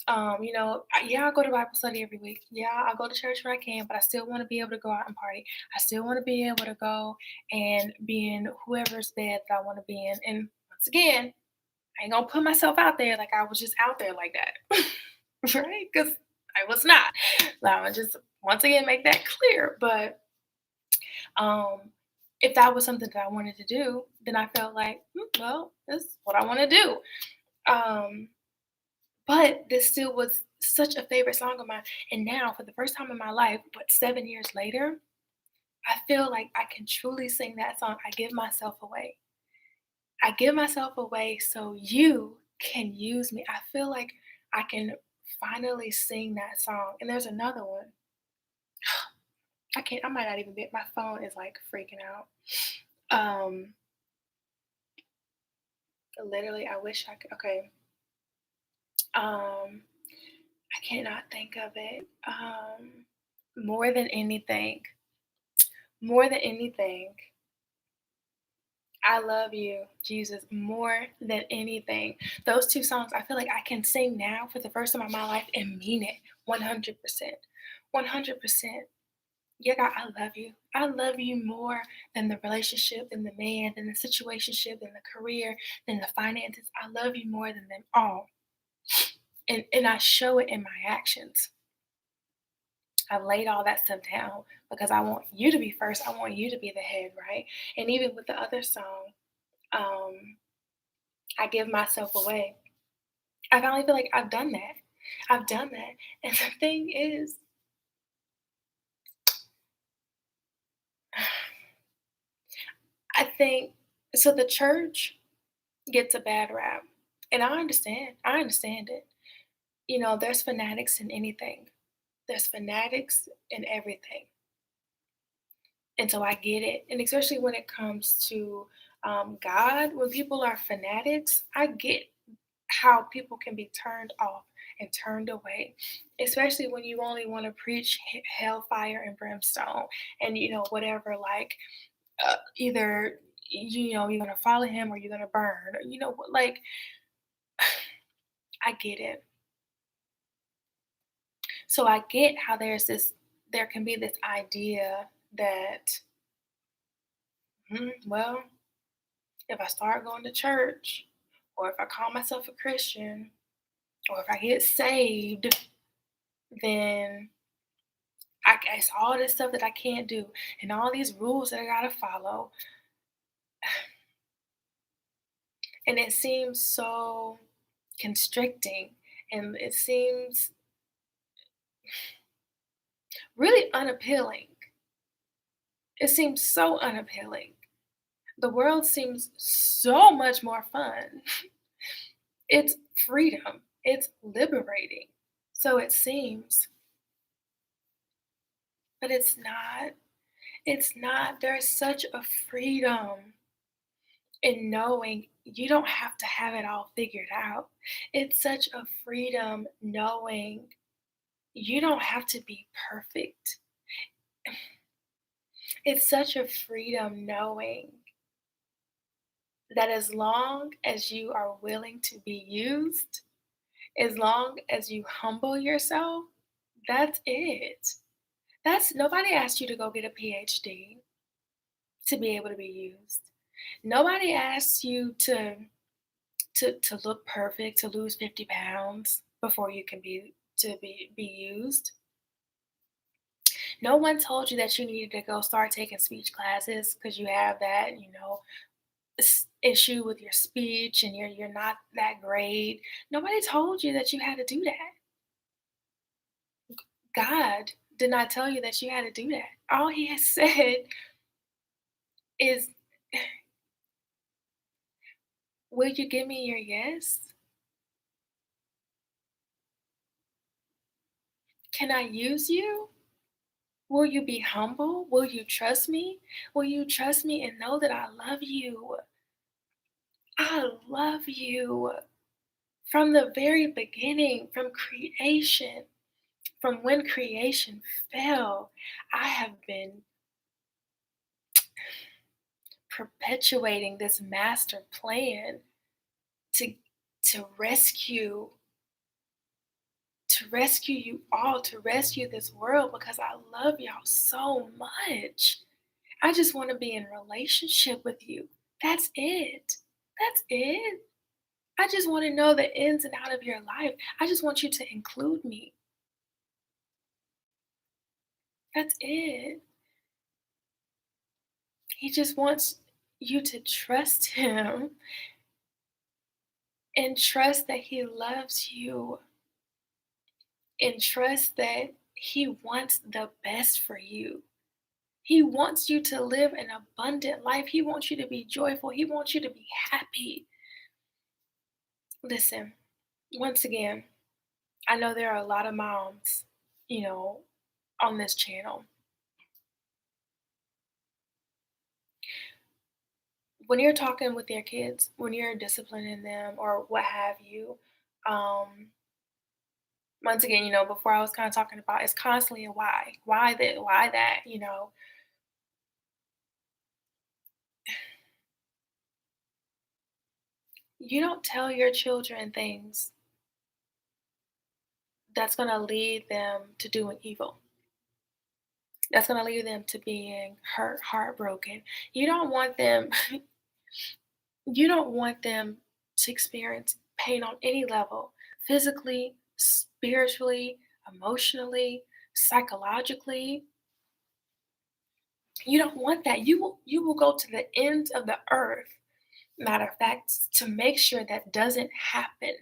yeah, I go to Bible study every week. Yeah, I go to church when I can, but I still want to be able to go out and party. I still want to be able to go and be in whoever's bed that I want to be in. And once again, I ain't gonna put myself out there like I was just out there like that, right? Because I was not. Now, I just once again make that clear. But um, if that was something that I wanted to do, then I felt like, well, this is what I want to do. Um, but this still was such a favorite song of mine. And now, for the first time in my life, but 7 years later, I feel like I can truly sing that song. I give myself away. I give myself away so you can use me. I feel like I can finally sing that song. And there's another one. I can't, I might not even be, my phone is like freaking out. Um, literally, I wish I could. Okay. Um, I cannot think of it. More than anything, more than anything, I love you, Jesus, more than anything. Those two songs, I feel like I can sing now for the first time in my life and mean it 100%. 100%. Yeah, God, I love you. I love you more than the relationship, than the man, than the situationship, than the career, than the finances. I love you more than them all. And I show it in my actions. I've laid all that stuff down because I want you to be first. I want you to be the head, right? And even with the other song, um, I give myself away. I finally feel like I've done that. I've done that. And the thing is, I think so the church gets a bad rap. And I understand. I understand it. There's fanatics in anything. There's fanatics in everything. And so I get it. And especially when it comes to God, when people are fanatics, I get how people can be turned off and turned away, especially when you only want to preach hellfire and brimstone and, whatever, like either, you're going to follow him or you're going to burn, like, I get it. So I get how there can be this idea that, well, if I start going to church, or if I call myself a Christian, or if I get saved, then it's all this stuff that I can't do, and all these rules that I gotta follow. And it seems so constricting, and it seems really unappealing. It seems so unappealing. The world seems so much more fun. It's freedom, it's liberating. So it seems, but it's not. It's not. There's such a freedom in knowing you don't have to have it all figured out. It's such a freedom knowing you don't have to be perfect. It's such a freedom knowing that as long as you are willing to be used, as long as you humble yourself, that's it. That's nobody asked you to go get a PhD to be able to be used. Nobody asked you to look perfect, to lose 50 pounds before you can be used. No one told you that you needed to go start taking speech classes because you have that. issue with your speech and you're not that great. Nobody told you that you had to do that. God did not tell you that you had to do that. All he has said is, "Will you give me your yes? Can I use you? Will you be humble? Will you trust me? Will you trust me and know that I love you? I love you from the very beginning, from creation, from when creation fell. I have been perpetuating this master plan to to rescue you all, to rescue this world because I love y'all so much. I just want to be in relationship with you. That's it. That's it. I just want to know the ins and out of your life. I just want you to include me. That's it. He just wants you to trust him and trust that he loves you and trust that he wants the best for you. He wants you to live an abundant life. He wants you to be joyful. He wants you to be happy. Listen, once again, I know there are a lot of moms, you know, on this channel. When you're talking with your kids, when you're disciplining them or what have you, um, once again, before I was kind of talking about it's constantly a why. Why that. You don't tell your children things that's gonna lead them to doing evil. That's gonna lead them to being hurt, heartbroken. You don't want them you don't want them to experience pain on any level, physically, spiritually, emotionally, psychologically. You don't want that. You will go to the ends of the earth, matter of fact, to make sure that doesn't happen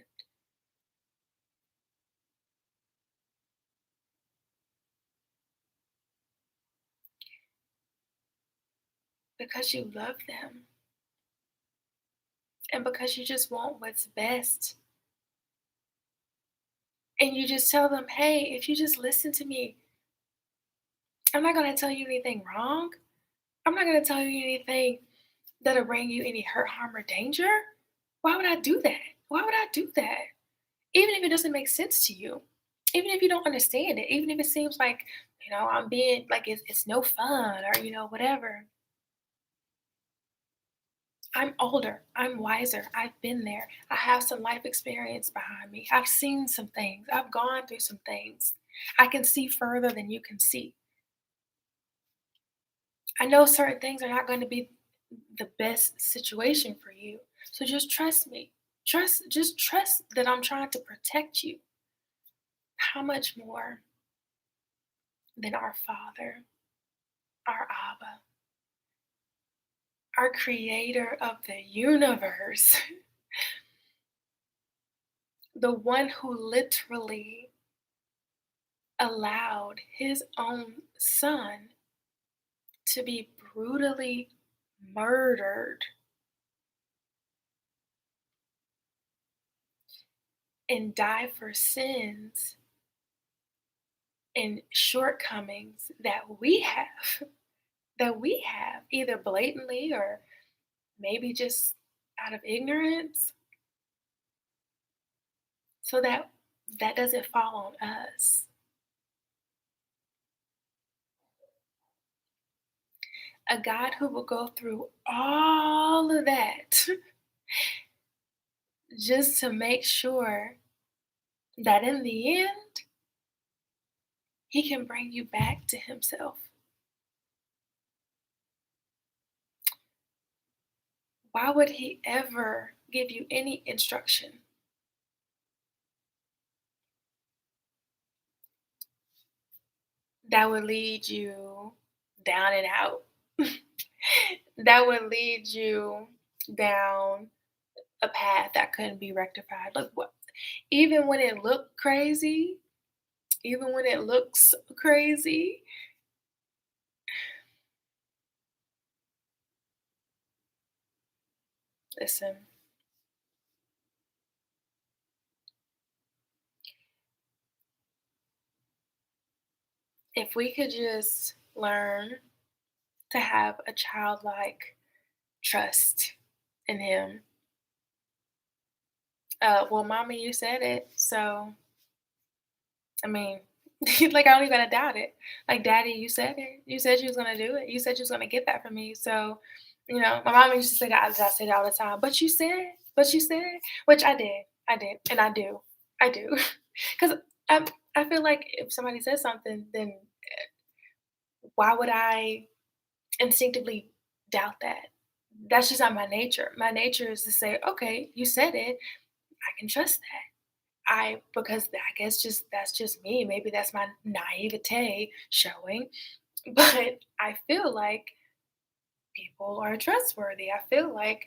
because you love them and because you just want what's best. And you just tell them, hey, if you just listen to me, I'm not going to tell you anything wrong. I'm not going to tell you anything that'll bring you any hurt, harm, or danger. Why would I do that? Why would I do that? Even if it doesn't make sense to you, even if you don't understand it, even if it seems like, I'm being like it's no fun or, whatever. I'm older. I'm wiser. I've been there. I have some life experience behind me. I've seen some things. I've gone through some things. I can see further than you can see. I know certain things are not going to be the best situation for you. So just trust me. Just trust that I'm trying to protect you. How much more than our Father, our Abba, our creator of the universe, the one who literally allowed his own son to be brutally murdered and die for sins and shortcomings that we have either blatantly or maybe just out of ignorance so that that doesn't fall on us. A God who will go through all of that just to make sure that in the end, he can bring you back to himself. Why would he ever give you any instruction that would lead you down and out? That would lead you down a path that couldn't be rectified. Look what even when it looked crazy, even when it looks crazy, listen, if we could just learn to have a childlike trust in him. Well, mommy, you said it, so I mean, like I don't even gotta doubt it. Like, daddy, you said it. You said you was gonna do it. You said you was gonna get that for me. So, my mom used to say that. I say that all the time. But you said, which I did, and I do, I do, because I feel like if somebody says something, then why would I instinctively doubt that? That's just not my nature. My nature is to say, okay, you said it. I can trust that. Because I guess just that's just me. Maybe that's my naivete showing, but I feel like people are trustworthy. I feel like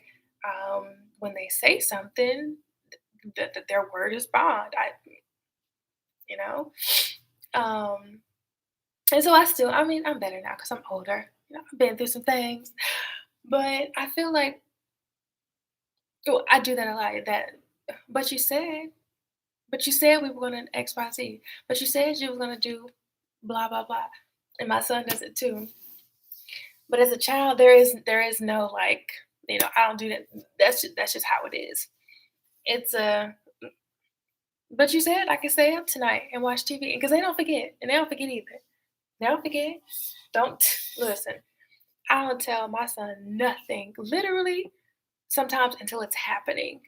when they say something, that their word is bond. You know, um, and so I mean, I'm better now because I'm older. I've been through some things, but I feel like well, I do that a lot. But you said, but you said we were gonna X, Y, Z. But you said you were gonna do blah blah blah. And my son does it too. But as a child, there is no like, I don't do that. That's just how it is. It's a but you said I can stay up tonight and watch TV because they don't forget. And they don't forget either. They don't forget. Don't listen. I don't tell my son nothing, literally, sometimes until it's happening.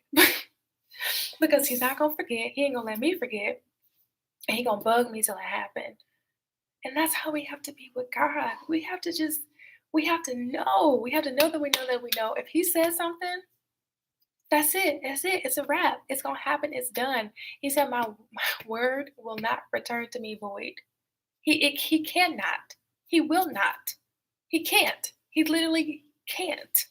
Because he's not gonna forget. He ain't gonna let me forget. And he gonna bug me till it happened. And that's how we have to be with God. We have to know. We have to know that we know that we know. If he says something, that's it. That's it. It's a wrap. It's gonna happen. It's done. He said, my word will not return to me void. He cannot. He will not. He can't. He literally can't.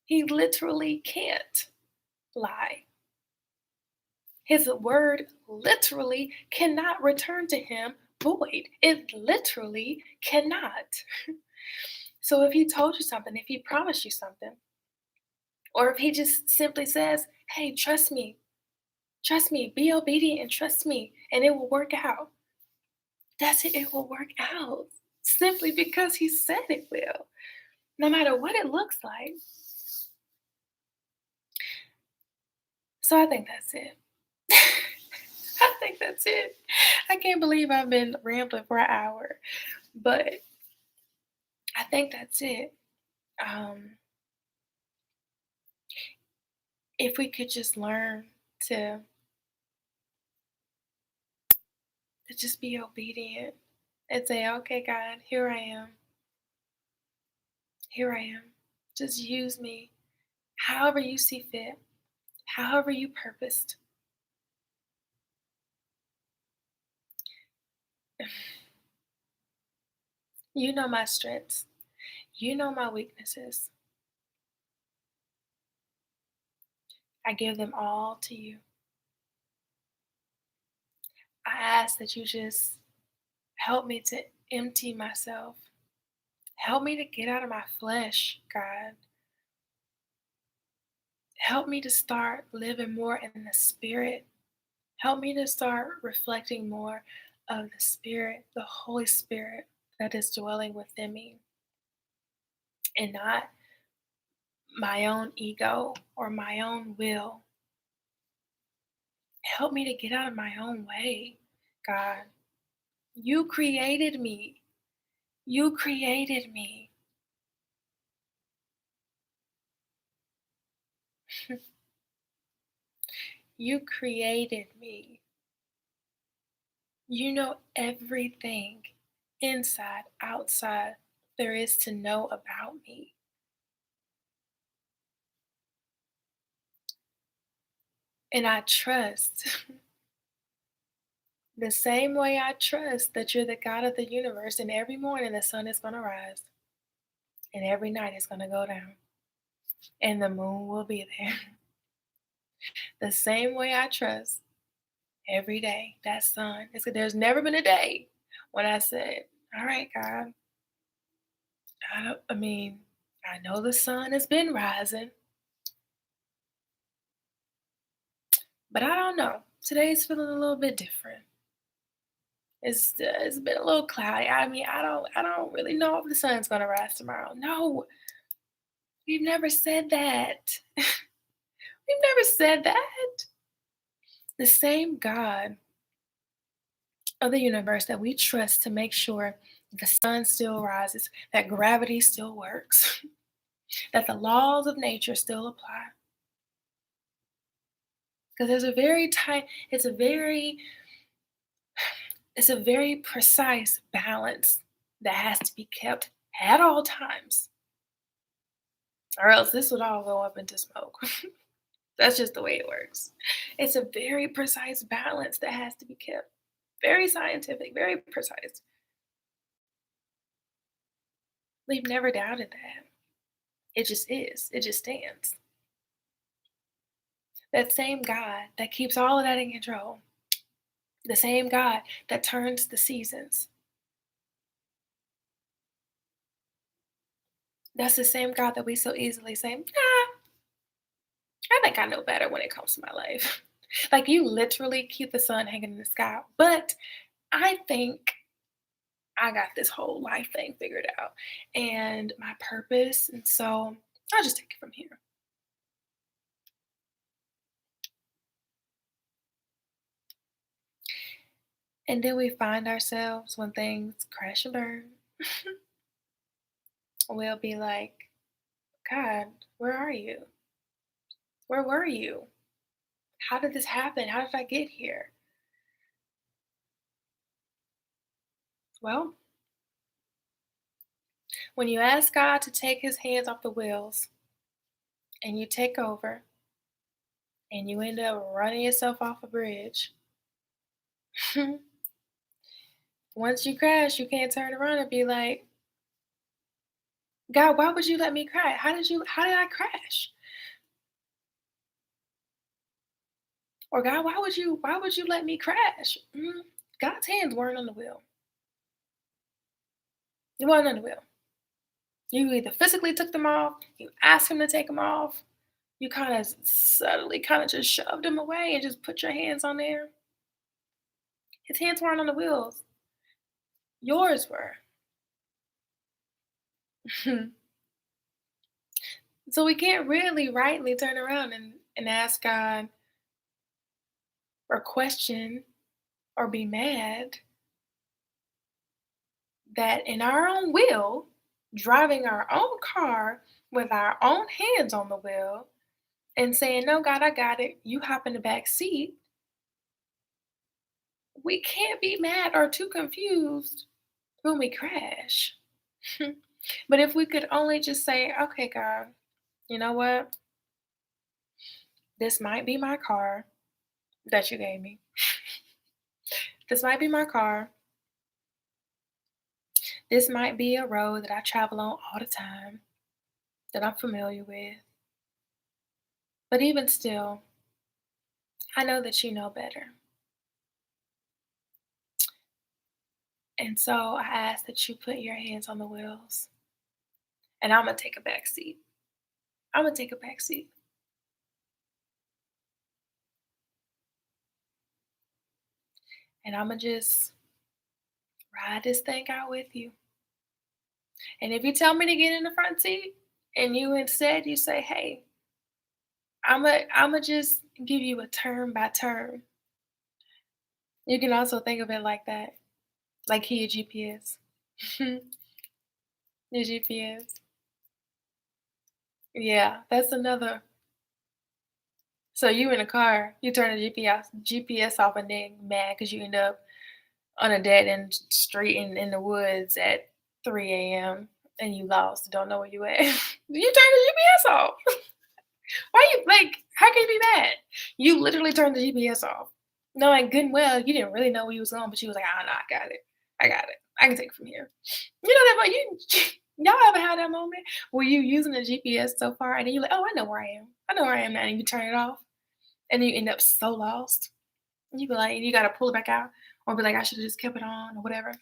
He literally can't lie. His word literally cannot return to him void. It literally cannot. So if he told you something, if he promised you something, or if he just simply says, hey, trust me, be obedient and trust me, and it will work out. That's it, it will work out. Simply because he said it will, no matter what it looks like. So I think that's it. I think that's it. I can't believe I've been rambling for an hour, but I think that's it. Um, if we could just learn to, to just be obedient and say, okay, God, here I am. Here I am. Just use me however you see fit, however you purposed. You know my strengths, you know my weaknesses. I give them all to you. I ask that you just help me to empty myself. Help me to get out of my flesh, God. Help me to start living more in the spirit. Help me to start reflecting more of the spirit, the Holy Spirit that is dwelling within me, and not my own ego or my own will. Help me to get out of my own way, God. You created me. You created me. You created me. You know everything inside, outside there is to know about me. And I trust the same way I trust that you're the God of the universe, and every morning the sun is going to rise and every night it's going to go down. and the moon will be there. The same way I trust every day that sun. There's never been a day when I said, "All right, God, I mean, I know the sun has been rising, but I don't know. Today's feeling a little bit different. It's been a little cloudy. I mean, I don't really know if the sun's gonna rise tomorrow." No, we've never said that. We've never said that. The same God of the universe that we trust to make sure the sun still rises, that gravity still works, that the laws of nature still apply. Because it's a very precise balance that has to be kept at all times, or else this would all go up into smoke. That's just the way it works. It's a very precise balance that has to be kept. Very scientific, very precise. We've never doubted that. It just is. It just stands. That same God that keeps all of that in control, the same God that turns the seasons, that's the same God that we so easily say, "Nah, I think I know better when it comes to my life." Like, you literally keep the sun hanging in the sky, but I think I got this whole life thing figured out and my purpose, and so I'll just take it from here. And then we find ourselves when things crash and burn, we'll be like, "God, where are you? Where were you? How did this happen? How did I get here?" Well, when you ask God to take his hands off the wheels and you take over and you end up running yourself off a bridge, once you crash, you can't turn around and be like, "God, why would you let me cry? How did I crash?" Or, "God, why would you let me crash?" God's hands weren't on the wheel. It wasn't on the wheel. You either physically took them off, you asked him to take them off, you kind of subtly kind of just shoved them away and just put your hands on there. His hands weren't on the wheels. Yours were. So we can't really rightly turn around and ask God or question or be mad that in our own will, driving our own car with our own hands on the wheel and saying, "No, God, I got it. You hop in the back seat." We can't be mad or too confused when we crash. But if we could only just say, "Okay, God, you know what? This might be my car that you gave me. This might be my car. This might be a road that I travel on all the time, that I'm familiar with. But even still, I know that you know better. And so I ask that you put your hands on the wheels, and I'm going to take a back seat. I'm going to take a back seat. And I'm going to just ride this thing out with you. And if you tell me to get in the front seat and you instead you say, "Hey, I'm going to just give you a turn by turn." You can also think of it like that, like he your GPS. Your GPS. Yeah, that's another. So you in a car, you turn the GPS off and then mad because you end up on a dead end street in the woods at 3 a.m. and you lost, don't know where you at. You turn the GPS off. Why you like? How can you be mad? You literally turned the GPS off, knowing good and well you didn't really know where you was going, but you was like, "Ah, no, I got it. I got it. I can take it from here." You know that, but you. Y'all ever had that moment where you using the GPS so far and then you're like, "Oh, I know where I am. I know where I am now," and you turn it off, and then you end up so lost. And you be like and you gotta pull it back out or be like, "I shoulda just kept it on," or whatever.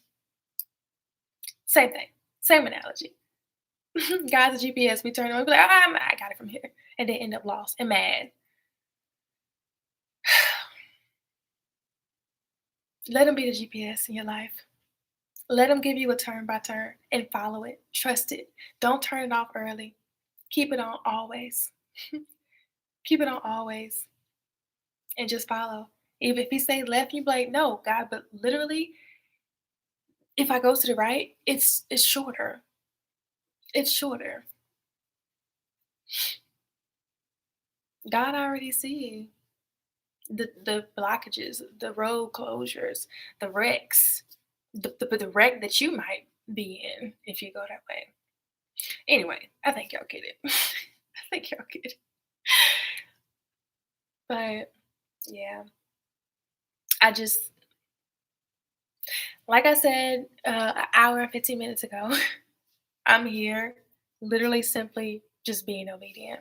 Same thing, same analogy. Guys, the GPS, we turn it on, we be like, I got it from here," and then end up lost and mad. Let him be the GPS in your life. Let him give you a turn by turn and follow it. Trust it. Don't turn it off early. Keep it on always. Keep it on always and just follow. Even if he say left, you be like, no, God, but literally, if I go to the right, it's shorter. It's shorter. God already see the blockages, the road closures, the wrecks, the wreck that you might be in if you go that way. Anyway, I think y'all get it. I think y'all get it. But yeah, I just like I said an hour and 15 minutes ago, I'm here literally simply just being obedient.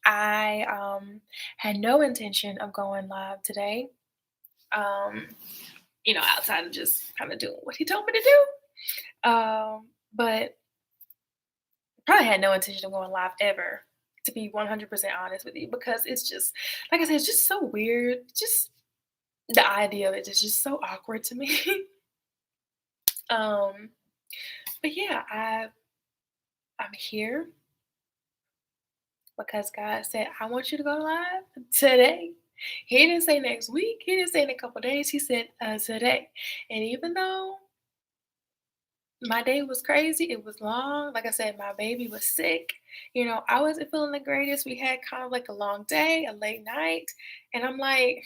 I had no intention of going live today. Um, outside of just kind of doing what he told me to do. But probably had no intention of going live ever, to be 100% honest with you, because it's just, like I said, it's just so weird. Just the idea of it is just so awkward to me. um, but yeah, I'm here because God said, I want you to go live today. He didn't say next week. He didn't say in a couple days. He said today. And even though my day was crazy, it was long. Like I said, my baby was sick. I wasn't feeling the greatest. We had kind of like a long day, a late night. And I'm like,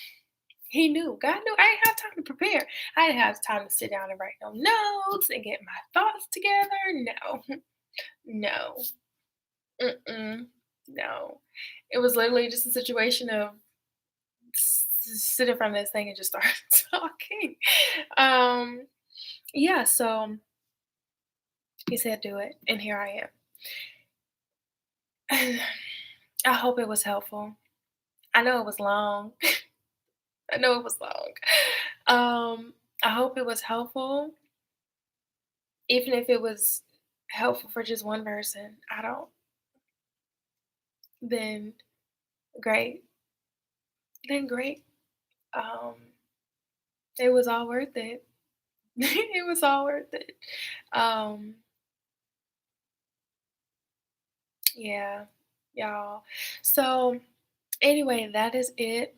he knew. God knew I didn't have time to prepare. I didn't have time to sit down and write no notes and get my thoughts together. No, no, mm-mm, no. It was literally just a situation of sit in front of this thing and just start talking. Um, yeah, so he said, do it. And here I am. I hope it was helpful. I know it was long. I know it was long. I hope it was helpful, even if it was helpful for just one person. I don't, then great. Then great. Um, it was all worth it. It was all worth it. Um, yeah, y'all. So anyway, that is it.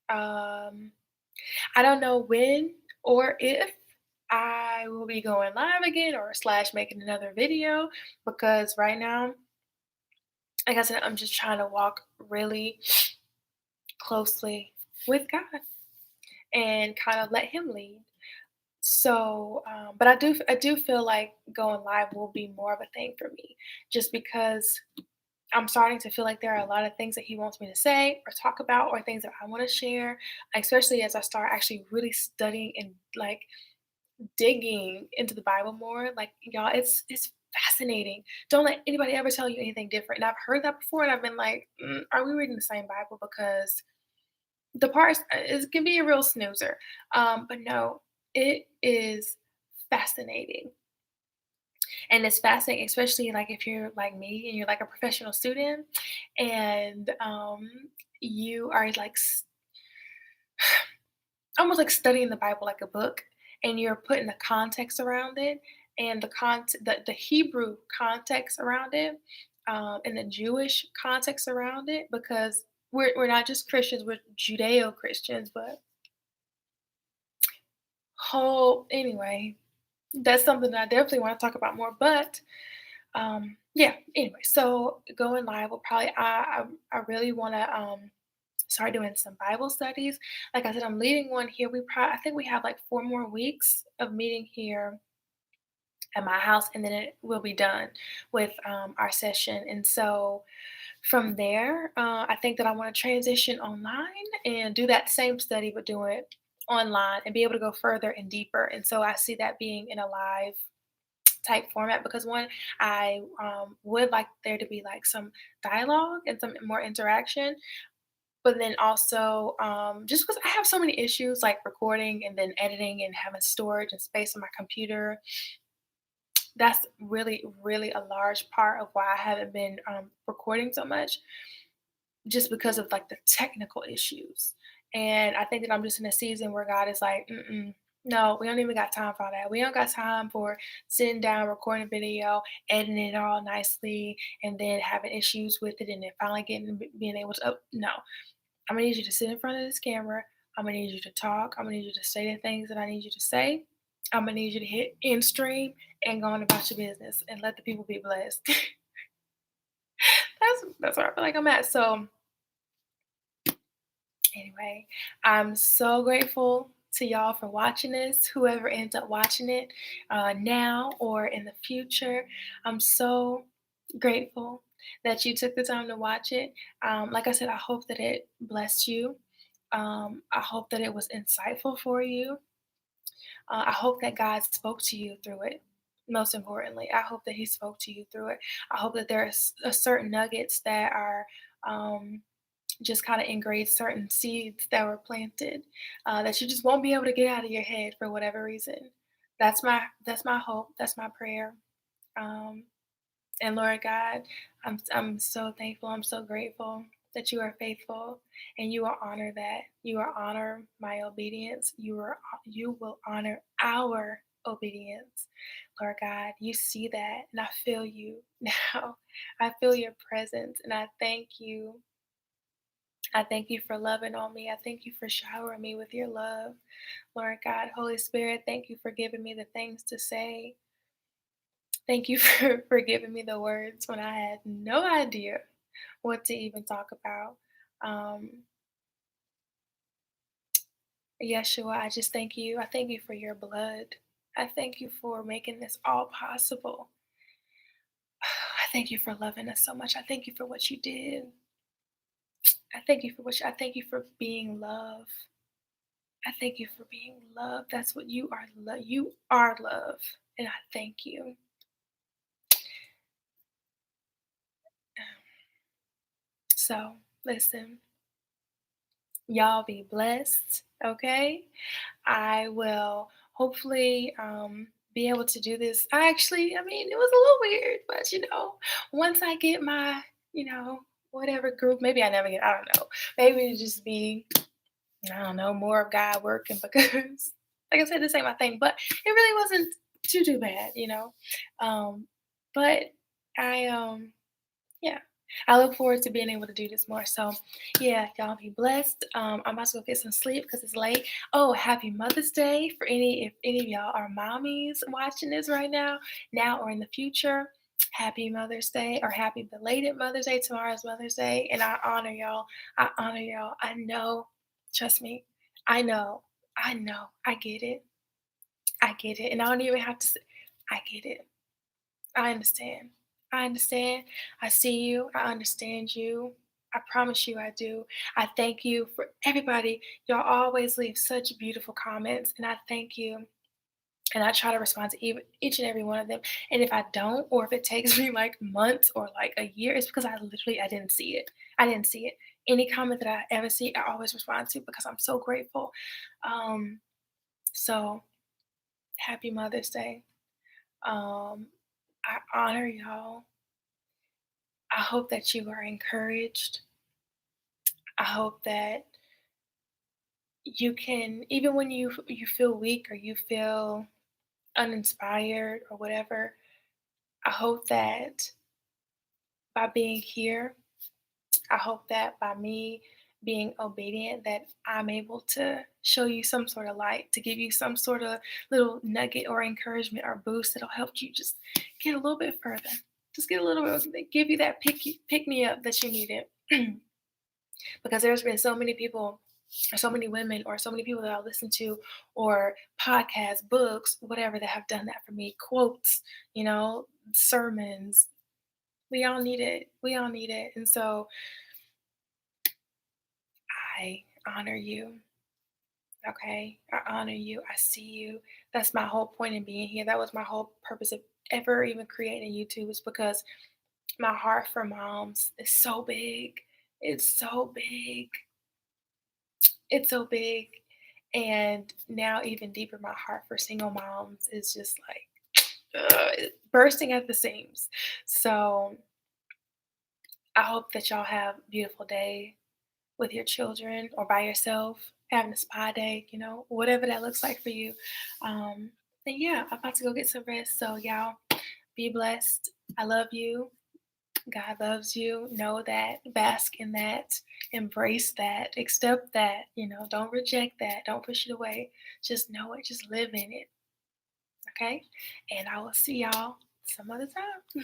Um, I don't know when or if I will be going live again or slash making another video because right now, like I said, I'm just trying to walk really closely with God and kind of let Him lead. So, but I do feel like going live will be more of a thing for me, just because I'm starting to feel like there are a lot of things that He wants me to say or talk about, or things that I want to share, especially as I start actually really studying and like digging into the Bible more. Like y'all, it's fascinating. Don't let anybody ever tell you anything different. And I've heard that before, and I've been like, are we reading the same Bible? Because the parts it can be a real snoozer. But no, it is fascinating. And it's fascinating, especially like if you're like me and you're like a professional student and you are like almost like studying the Bible like a book, and you're putting the context around it and the Hebrew context around it, and the Jewish context around it, because we're not just Christians, we're Judeo Christians, but whole anyway, that's something that I definitely want to talk about more. But yeah, anyway, so going live will probably I really want to start doing some Bible studies. Like I said, I'm leading one here. I think we have like 4 more weeks of meeting here at my house, and then it will be done with our session. And so from there, I think that I want to transition online and do that same study, but do it online and be able to go further and deeper. And so I see that being in a live type format because one, I would like there to be like some dialogue and some more interaction, but then also just because I have so many issues like recording and then editing and having storage and space on my computer, that's really, really a large part of why I haven't been recording so much, just because of like the technical issues. And I think that I'm just in a season where God is like, mm-mm, no, we don't even got time for all that. We don't got time for sitting down, recording a video, editing it all nicely, and then having issues with it, and then finally being able to. No, I'm gonna need you to sit in front of this camera. I'm gonna need you to talk. I'm gonna need you to say the things that I need you to say. I'm gonna need you to hit end stream and go on about your business and let the people be blessed. That's where I feel like I'm at. So anyway, I'm so grateful to y'all for watching this. Whoever ends up watching it now or in the future, I'm so grateful that you took the time to watch it. Like I said, I hope that it blessed you. I hope that it was insightful for you. I hope that God spoke to you through it. Most importantly, I hope that He spoke to you through it. I hope that there's a certain nuggets that are just kind of engraved, certain seeds that were planted that you just won't be able to get out of your head for whatever reason. That's my hope. That's my prayer. Um, and Lord God, I'm so thankful. I'm so grateful that you are faithful, and you will honor that. You will honor my obedience. You will honor our obedience. Lord God, you see that, and I feel you now. I feel your presence, and I thank you. I thank you for loving on me. I thank you for showering me with your love. Lord God, Holy Spirit, thank you for giving me the things to say. Thank you for giving me the words when I had no idea what to even talk about. Um, Yeshua, I just thank you. I thank you for your blood. I thank you for making this all possible. I thank you for loving us so much. I thank you for what you did. I thank you for being love. I thank you for being love. That's what you are. You are love. And I thank you. So, listen, y'all be blessed. Okay. I will hopefully be able to do this. I mean, it was a little weird, but once I get my, whatever group, maybe I never get, I don't know. Maybe it just be, I don't know, more of God working because, like I said, this ain't my thing, but it really wasn't too bad. Um, but I yeah. I look forward to being able to do this more. So, yeah, y'all be blessed. I'm about to go get some sleep because it's late. Oh, happy Mother's Day for if any of y'all are mommies watching this right now or in the future. Happy Mother's Day or happy belated Mother's Day. Tomorrow's Mother's Day, and I honor y'all. I honor y'all. I know. Trust me. I know. I know. I get it. I get it, and I don't even have to say. I get it. I understand. I understand. I see you. I understand you. I promise you I do. I thank you for everybody. Y'all always leave such beautiful comments, and I thank you. And I try to respond to each and every one of them. And if I don't, or if it takes me like months or like a year, it's because I didn't see it. I didn't see it. Any comment that I ever see, I always respond to because I'm so grateful. Um, so happy Mother's Day. Um, I honor y'all. I hope that you are encouraged. I hope that you can, even when you feel weak or you feel uninspired or whatever, I hope that by being here, I hope that by me being obedient that I'm able to show you some sort of light, to give you some sort of little nugget or encouragement or boost that'll help you just get a little bit further. Just get a little bit, give you that pick me up that you needed. Because there's been so many people or so many women or so many people that I listen to or podcasts, books, whatever that have done that for me, quotes, sermons. We all need it. We all need it. And so I honor you. Okay. I honor you. I see you. That's my whole point in being here. That was my whole purpose of ever even creating YouTube is because my heart for moms is so big. It's so big. It's so big. And now, even deeper, my heart for single moms is just like bursting at the seams. So I hope that y'all have a beautiful day with your children or by yourself, having a spa day, whatever that looks like for you. Um, and yeah, I'm about to go get some rest. So, y'all, be blessed. I love you. God loves you. Know that, bask in that, embrace that, accept that, don't reject that, don't push it away. Just know it, just live in it. Okay? And I will see y'all some other time.